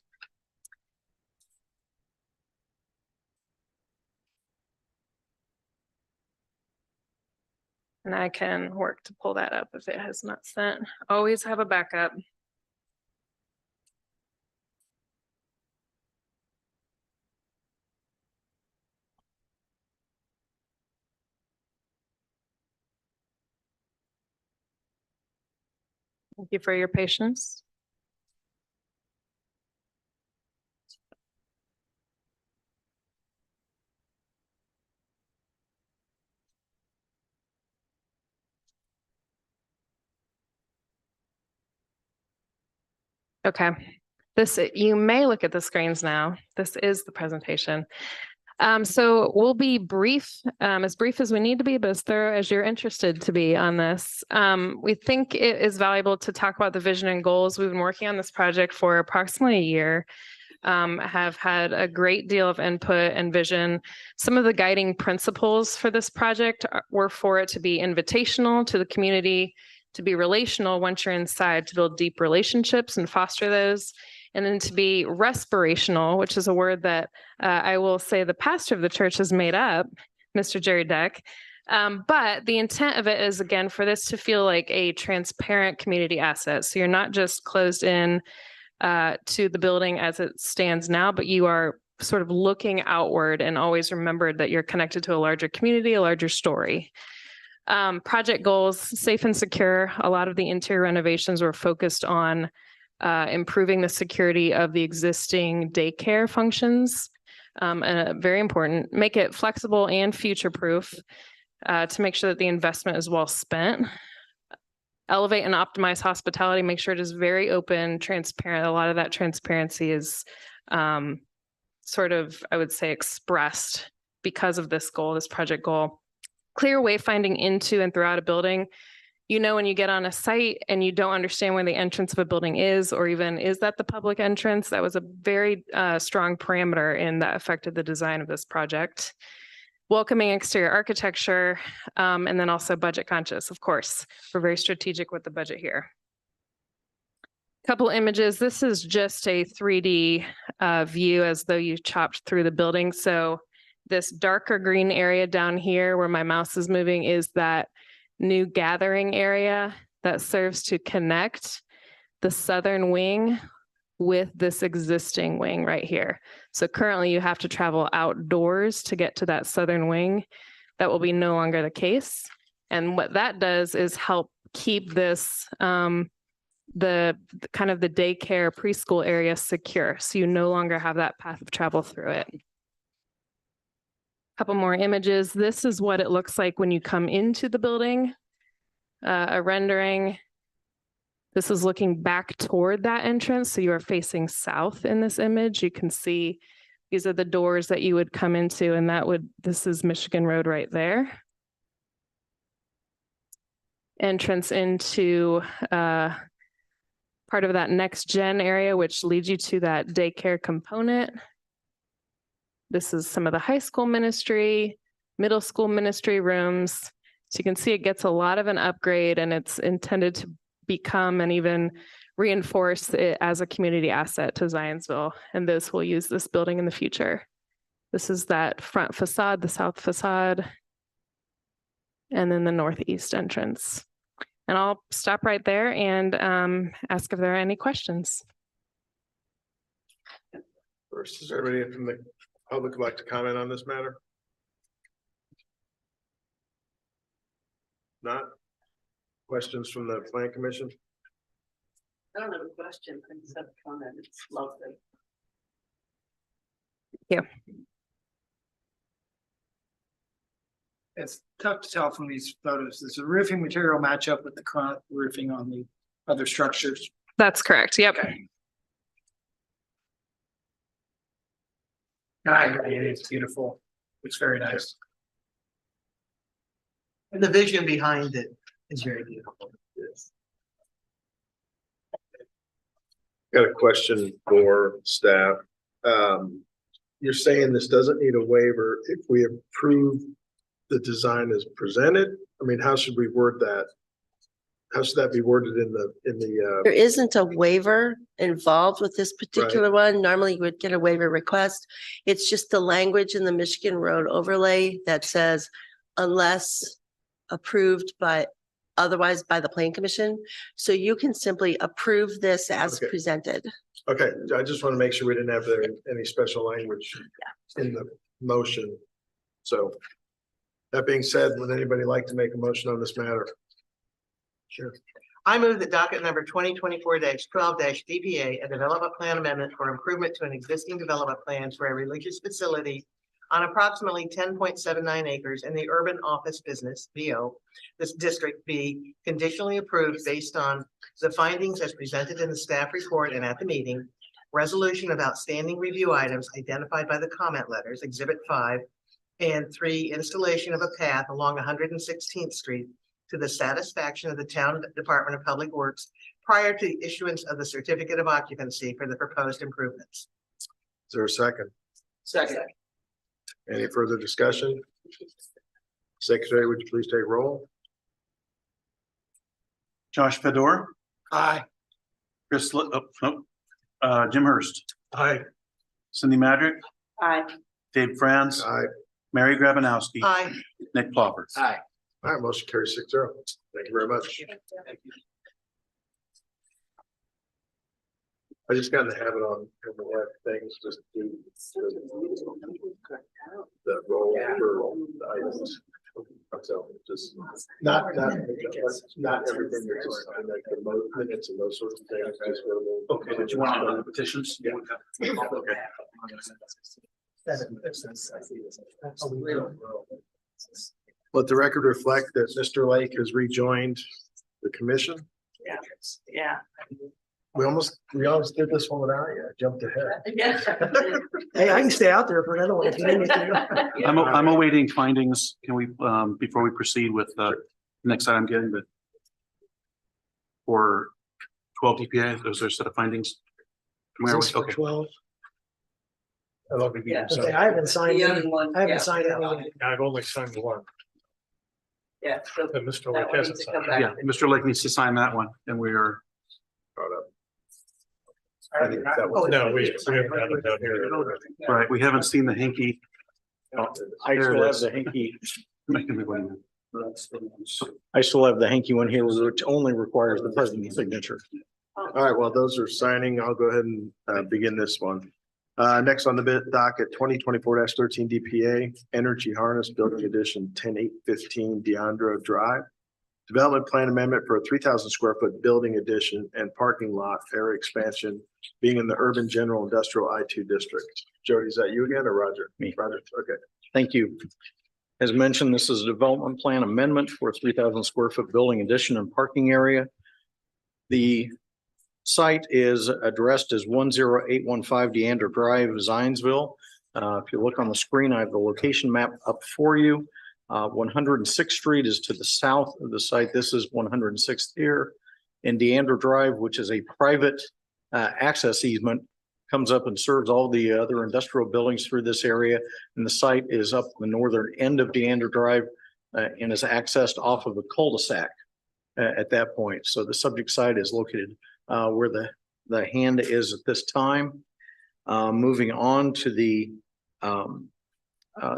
And I can work to pull that up if it has not sent. Always have a backup. Thank you for your patience. Okay, you may look at the screens now. This is the presentation. So we'll be brief as we need to be, but as thorough as you're interested to be on this. We think it is valuable to talk about the vision and goals. We've been working on this project for approximately a year. Have had a great deal of input and vision. Some of the guiding principles for this project were for it to be invitational to the community, to be relational once you're inside, to build deep relationships and foster those, and then to be respirational, which is a word that I will say the pastor of the church has made up, Mr. Jerry Deck. But the intent of it is, again, for this to feel like a transparent community asset. So you're not just closed in to the building as it stands now, but you are sort of looking outward and always remembered that you're connected to a larger community, a larger story. Project goals, safe and secure. A lot of the interior renovations were focused on improving the security of the existing daycare functions. Very important, make it flexible and future-proof to make sure that the investment is well spent. Elevate and optimize hospitality, make sure it is very open, transparent. A lot of that transparency is sort of, I would say, expressed because of this goal, this project goal. Clear wayfinding into and throughout a building. You know, when you get on a site and you don't understand where the entrance of a building is, or even is that the public entrance, that was a very strong parameter in that affected the design of this project. Welcoming exterior architecture, and then also budget conscious, of course. We're very strategic with the budget here. Couple images. This is just a 3D view as though you chopped through the building. So this darker green area down here where my mouse is moving is that new gathering area that serves to connect the southern wing with this existing wing right here. So currently you have to travel outdoors to get to that southern wing. That will be no longer the case. And what that does is help keep this the kind of the daycare preschool area secure. So you no longer have that path of travel through it. Couple more images. This is what it looks like when you come into the building. A rendering. This is looking back toward that entrance. So you are facing south in this image. You can see these are the doors that you would come into, and this is Michigan Road right there. Entrance into part of that next gen area, which leads you to that daycare component. This is some of the high school ministry, middle school ministry rooms. So you can see it gets a lot of an upgrade, and it's intended to become and even reinforce it as a community asset to Zionsville. And those will use this building in the future. This is that front facade, the south facade, and then the northeast entrance. And I'll stop right there and ask if there are any questions. First, is there anybody from the public who'd like to comment on this matter? Not? Questions from the plan commission? I don't have a question, I just have a comment. It's lovely. Yeah. It's tough to tell from these photos. Does the roofing material match up with the current roofing on the other structures? That's correct. Yep. I agree. It's beautiful. It's very nice. And the vision behind it is very beautiful. Yes. Got a question for staff. You're saying this doesn't need a waiver if we approve the design as presented? I mean, how should we word that? How should that be worded in the? There isn't a waiver involved with this particular one. Normally you would get a waiver request. It's just the language in the Michigan Road overlay that says unless approved otherwise by the Plan Commission. So you can simply approve this as presented. Okay, I just want to make sure we didn't have any special language in the motion. So that being said, would anybody like to make a motion on this matter? Sure. I move that docket number 2024-12-DPA, a development plan amendment for improvement to an existing development plan for a religious facility on approximately 10.79 acres in the urban office business, VO, this district be conditionally approved based on the findings as presented in the staff report and at the meeting, resolution of outstanding review items identified by the comment letters, Exhibit 5, and 3, installation of a path along 116th Street to the satisfaction of the Town Department of Public Works prior to the issuance of the certificate of occupancy for the proposed improvements. Is there a second? Second. Any further discussion? Secretary, would you please take roll? Josh Fedor, Aye. Jim Hurst, Aye. Cindy Madrick, Aye. Dave Franz, Aye. Mary Grabanowski, Aye. Nick Ploppers. Aye. All right, motion carries 6-0. Thank you very much. I just got in the habit on things, just do the roll for the items. So just Not everything you're talking about, like the minutes and those sorts of things. Okay, but you want to know the petitions? Yeah. Okay. Let the record reflect that Mr. Lake has rejoined the commission. Yeah, yeah. We almost did this one without you. I jumped ahead. Hey, I can stay out there for another one if you need me to. I'm awaiting findings. Can we, before we proceed with the next item getting the for 12 DPA, those are a set of findings? Where are we? Okay. 12. I love it. Yeah. Okay, I haven't signed The any. other one, I haven't yeah. signed any. I've only signed one. Yeah. So And Mr. that Lake one hasn't needs to come signed. back. Yeah, Mr. Lake needs to sign that one and we are, I think that was- No, we haven't had it down here. right, we haven't seen the hanky. I There still it have is. the hanky. Making me wait. I still have the hanky one here, which only requires the president's signature. All right, well, those are signing. I'll go ahead and begin this one. Next on the bid docket, 2024-13 DPA, Energy Harness Building Edition 10815 Deandra Drive. Development plan amendment for a 3,000 square foot building addition and parking lot area expansion being in the urban general industrial I2 district. Jody, is that you again or Roger? Me. Roger, okay. Thank you. As mentioned, this is a development plan amendment for a 3,000 square foot building addition and parking area. The site is addressed as 10815 Deandra Drive, Zionsville. If you look on the screen, I have the location map up for you. 106th Street is to the south of the site. This is 106th here. And Deandra Drive, which is a private access easement, comes up and serves all the other industrial buildings through this area. And the site is up the northern end of Deandra Drive and is accessed off of a cul-de-sac at that point. So the subject site is located where the hand is at this time. Moving on to the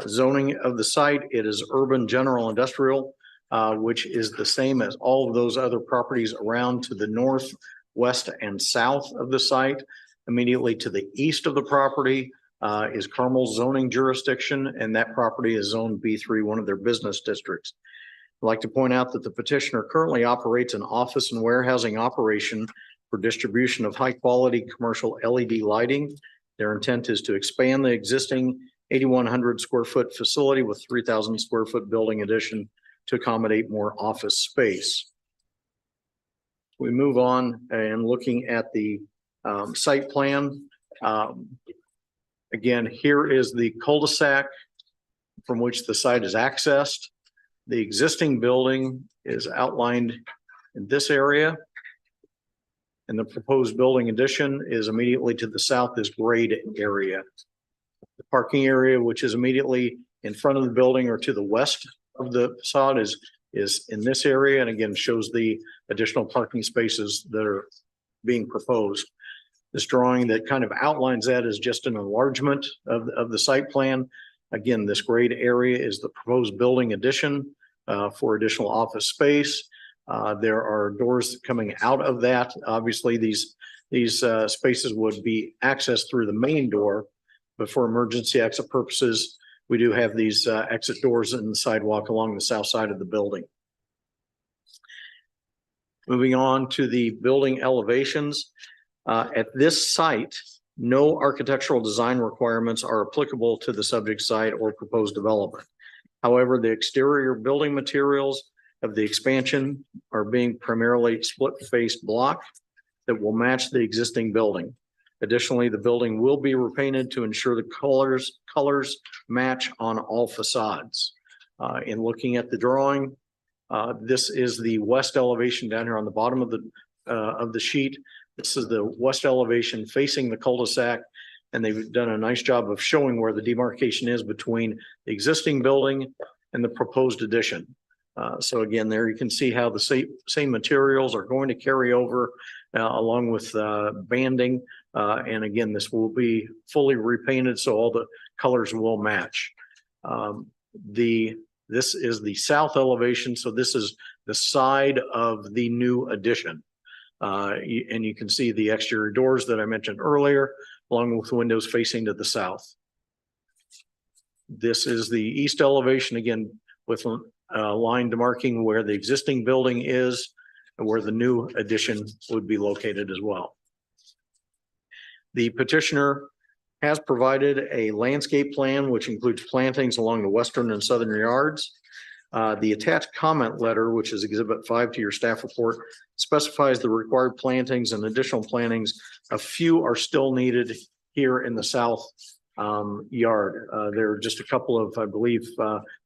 zoning of the site, it is urban general industrial, which is the same as all of those other properties around to the north, west, and south of the site. Immediately to the east of the property is Carmel's zoning jurisdiction, and that property is zoned B3, one of their business districts. I'd like to point out that the petitioner currently operates an office and warehousing operation for distribution of high-quality commercial LED lighting. Their intent is to expand the existing 8,100 square foot facility with 3,000 square foot building addition to accommodate more office space. We move on and looking at the site plan. Again, here is the cul-de-sac from which the site is accessed. The existing building is outlined in this area. And the proposed building addition is immediately to the south, this grade area. The parking area, which is immediately in front of the building or to the west of the facade, is in this area, and again shows the additional parking spaces that are being proposed. This drawing that kind of outlines that is just an enlargement of the site plan. Again, this grade area is the proposed building addition for additional office space. There are doors coming out of that. Obviously, these spaces would be accessed through the main door, but for emergency exit purposes, we do have these exit doors in the sidewalk along the south side of the building. Moving on to the building elevations. At this site, no architectural design requirements are applicable to the subject site or proposed development. However, the exterior building materials of the expansion are being primarily split-faced block that will match the existing building. Additionally, the building will be repainted to ensure the colors match on all facades. In looking at the drawing, this is the west elevation down here on the bottom of the sheet. This is the west elevation facing the cul-de-sac, and they've done a nice job of showing where the demarcation is between the existing building and the proposed addition. So again, there you can see how the same materials are going to carry over along with banding. And again, this will be fully repainted, so all the colors will match. This is the south elevation, so this is the side of the new addition. And you can see the exterior doors that I mentioned earlier, along with windows facing to the south. This is the east elevation, again, with line demarking where the existing building is and where the new addition would be located as well. The petitioner has provided a landscape plan, which includes plantings along the western and southern yards. The attached comment letter, which is Exhibit 5 to your staff report, specifies the required plantings and additional plantings. A few are still needed here in the south yard. There are just a couple of, I believe,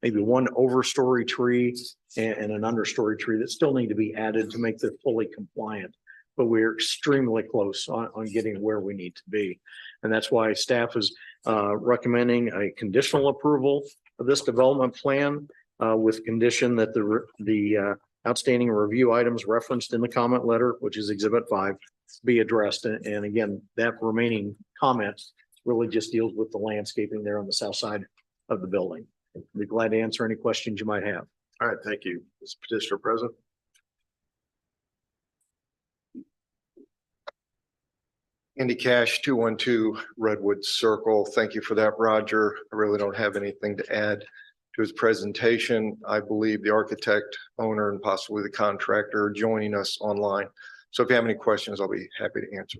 maybe one overstory tree and an understory tree that still need to be added to make them fully compliant. But we're extremely close on getting where we need to be. And that's why staff is recommending a conditional approval of this development plan with condition that the outstanding review items referenced in the comment letter, which is Exhibit 5, be addressed. And again, that remaining comment really just deals with the landscaping there on the south side of the building. I'd be glad to answer any questions you might have. All right, thank you. Is petitioner present? Andy Cash, 212 Redwood Circle. Thank you for that, Roger. I really don't have anything to add to his presentation. I believe the architect, owner, and possibly the contractor are joining us online. So if you have any questions, I'll be happy to answer.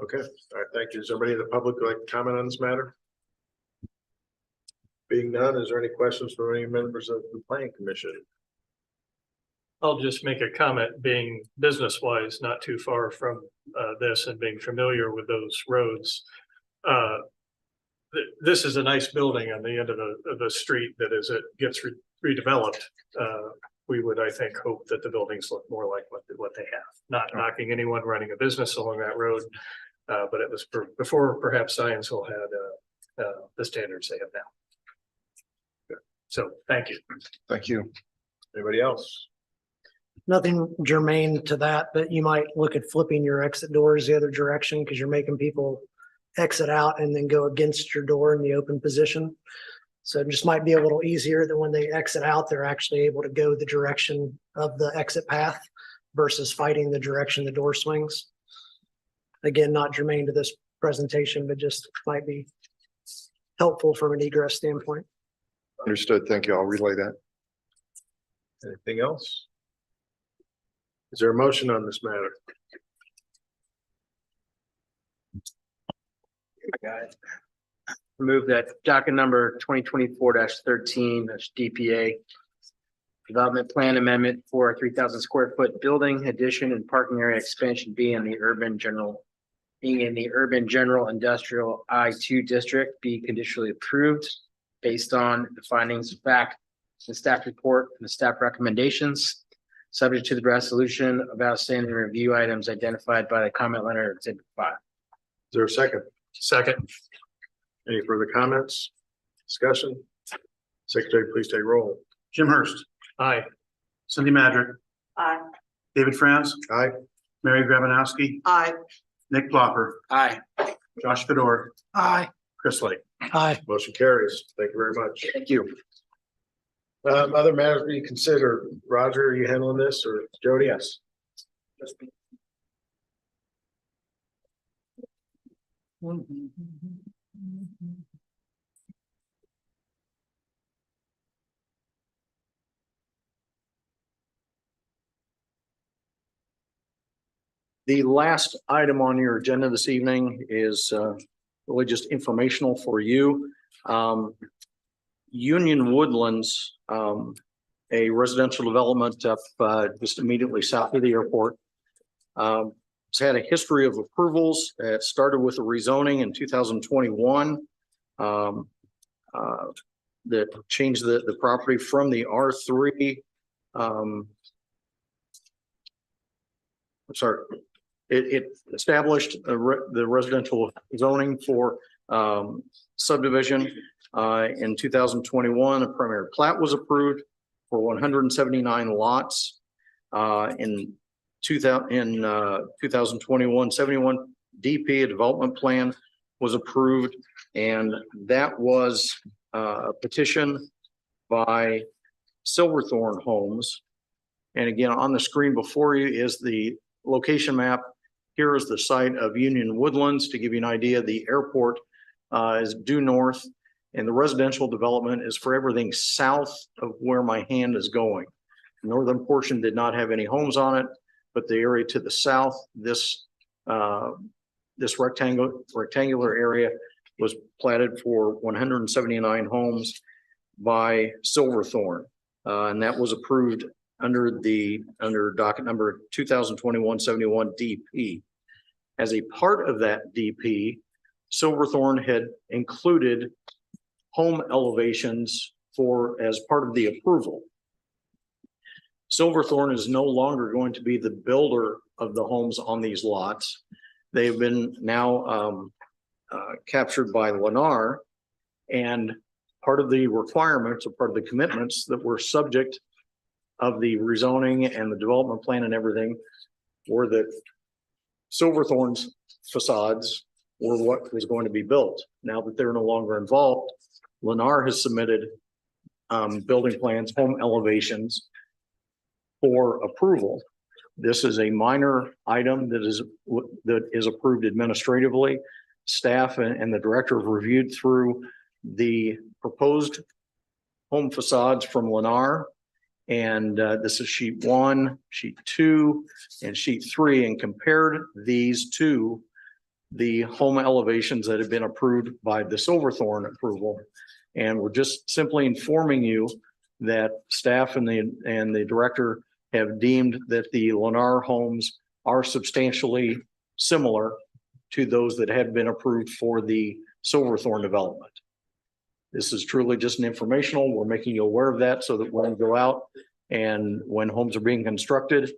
Okay, all right, thank you. Is there anybody in the public who'd like to comment on this matter? Being none, is there any questions from any members of the planning commission? I'll just make a comment, being business wise, not too far from this and being familiar with those roads. This is a nice building on the end of the street that as it gets redeveloped, we would, I think, hope that the buildings look more like what they have. Not knocking anyone running a business along that road, but it was before perhaps Zionsville had the standards they have now. So thank you. Thank you. Anybody else? Nothing germane to that, but you might look at flipping your exit doors the other direction because you're making people exit out and then go against your door in the open position. So it just might be a little easier that when they exit out, they're actually able to go the direction of the exit path versus fighting the direction the door swings. Again, not germane to this presentation, but just might be helpful from an egress standpoint. Understood. Thank you. I'll relay that. Anything else? Is there a motion on this matter? Move that docket number 2024-13, that's DPA. Development plan amendment for a 3,000 square foot building addition and parking area expansion being in the urban general industrial I2 district be conditionally approved based on the findings of fact, the staff report and the staff recommendations, subject to the resolution of outstanding review items identified by the comment letter Exhibit 5. Is there a second? Second. Any further comments? Discussion? Secretary, please take roll. Jim Hurst. Aye. Cindy Madrick. Aye. David Franz. Aye. Mary Grabanowski. Aye. Nick Plopper. Aye. Josh Fedor. Aye. Chris Lake. Aye. Motion carries. Thank you very much. Thank you. Other matters being considered. Roger, are you handling this or Jody? Yes. The last item on your agenda this evening is really just informational for you. Union Woodlands, a residential development up just immediately south of the airport. It's had a history of approvals. It started with a rezoning in 2021 that changed the property from the R3. It established the residential zoning for subdivision. In 2021, a primary plat was approved for 179 lots. In 2021, 71 DP, a development plan, was approved, and that was a petition by Silverthorne Homes. And again, on the screen before you is the location map. Here is the site of Union Woodlands. To give you an idea, the airport is due north, And the residential development is for everything south of where my hand is going. The northern portion did not have any homes on it, but the area to the south, this rectangular area was platted for 179 homes by Silverthorne. And that was approved under docket number 2021-71 DP. As a part of that DP, Silverthorne had included home elevations as part of the approval. Silverthorne is no longer going to be the builder of the homes on these lots. They've been now captured by Lennar, and part of the requirements or part of the commitments that were subject of the rezoning and the development plan and everything were that Silverthorne's facades were what was going to be built. Now that they're no longer involved, Lennar has submitted building plans, home elevations for approval. This is a minor item that is approved administratively. Staff and the director have reviewed through the proposed home facades from Lennar. And this is sheet 1, sheet 2, and sheet 3, and compared these to the home elevations that have been approved by the Silverthorne approval. And we're just simply informing you that staff and the director have deemed that the Lennar homes are substantially similar to those that had been approved for the Silverthorne development. This is truly just an informational. We're making you aware of that so that when you go out and when homes are being constructed,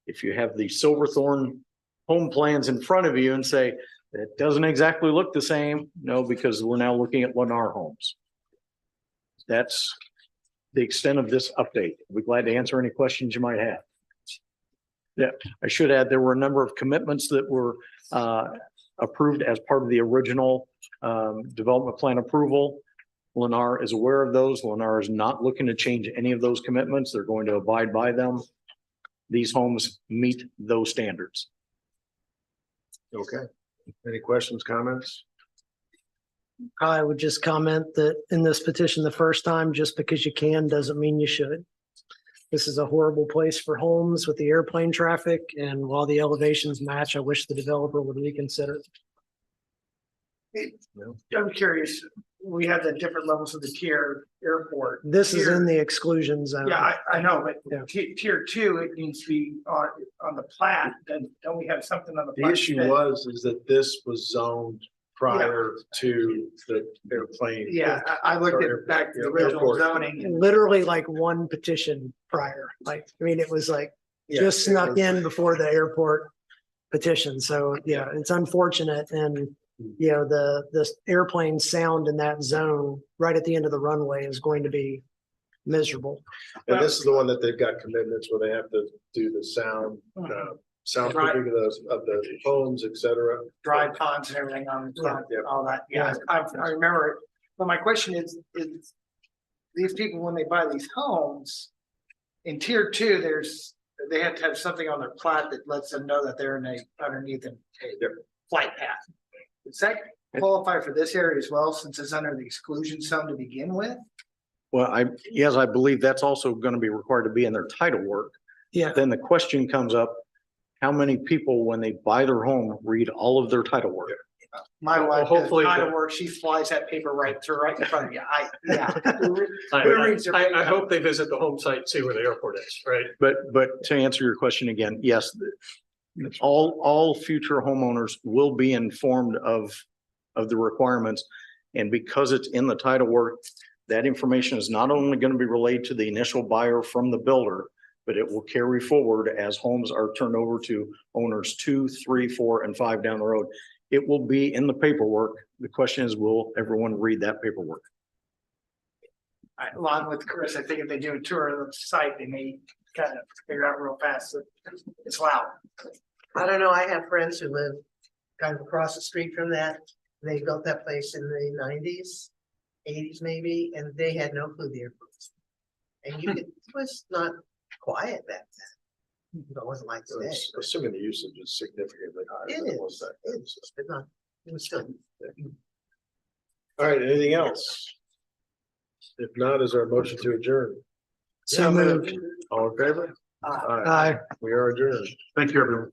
if you have the Silverthorne home plans in front of you and say, it doesn't exactly look the same, no, because we're now looking at Lennar homes. That's the extent of this update. We're glad to answer any questions you might have. Yeah, I should add, there were a number of commitments that were approved as part of the original development plan approval. Lennar is aware of those. Lennar is not looking to change any of those commitments. They're going to abide by them. These homes meet those standards. Okay. Any questions, comments? I would just comment that in this petition the first time, just because you can doesn't mean you should. This is a horrible place for homes with the airplane traffic, and while the elevations match, I wish the developer would reconsider. I'm curious, we have the different levels of the tier airport. This is in the exclusion zone. Yeah, I know, but Yeah. tier 2, it needs to be on the plat, then don't we have something on the The plat? issue that- is that this was zoned prior to the airplane. Yeah, I looked at back to the original Airport. zoning. and- Literally like one petition prior, it was like Yeah, just it snuck was- in before the airport petition. So yeah, it's unfortunate. And the airplane sound in that zone right at the end of the runway is going to be miserable. And this is the one that they've got commitments where they have to do the soundproofing of the homes, et cetera. Dry ponds and everything on front, Yeah. all that. Yeah, I remember it. But my question is these people, when they buy these homes in tier 2, they have to have something on their plat that lets them know that they're underneath a flight path. Does that qualify for this area as well, since it's under the exclusion zone to begin with? Well, I believe that's also going to be required to be in their title work. Yeah. Then the question comes up, how many people, when they buy their home, read all of their title work? My wife, hopefully title work, she flies that paper right in front of you. I hope they visit the home site, and see where the airport is, right? But to answer your question again, yes, all future homeowners will be informed of the requirements. And because it's in the title work, that information is not only going to be relayed to the initial buyer from the builder, but it will carry forward as homes are turned over to owners 2, 3, 4, and 5 down the road. It will be in the paperwork. The question is, will everyone read that paperwork? Along with Chris, I think if they do a tour of the site, they may kind of figure out real fast that it's loud. I don't know, I have friends who live kind of across the street from that. They built that place in the 90s, 80s maybe, and they had no clue the airport. And it was not quiet back then. It wasn't like today. Assuming the usage is significantly higher. It than was is, that. it's but not, it was still. All right, anything else? If not, is there a motion to adjourn? So moved. All in favor? Aye. We are adjourned. Thank you, everyone.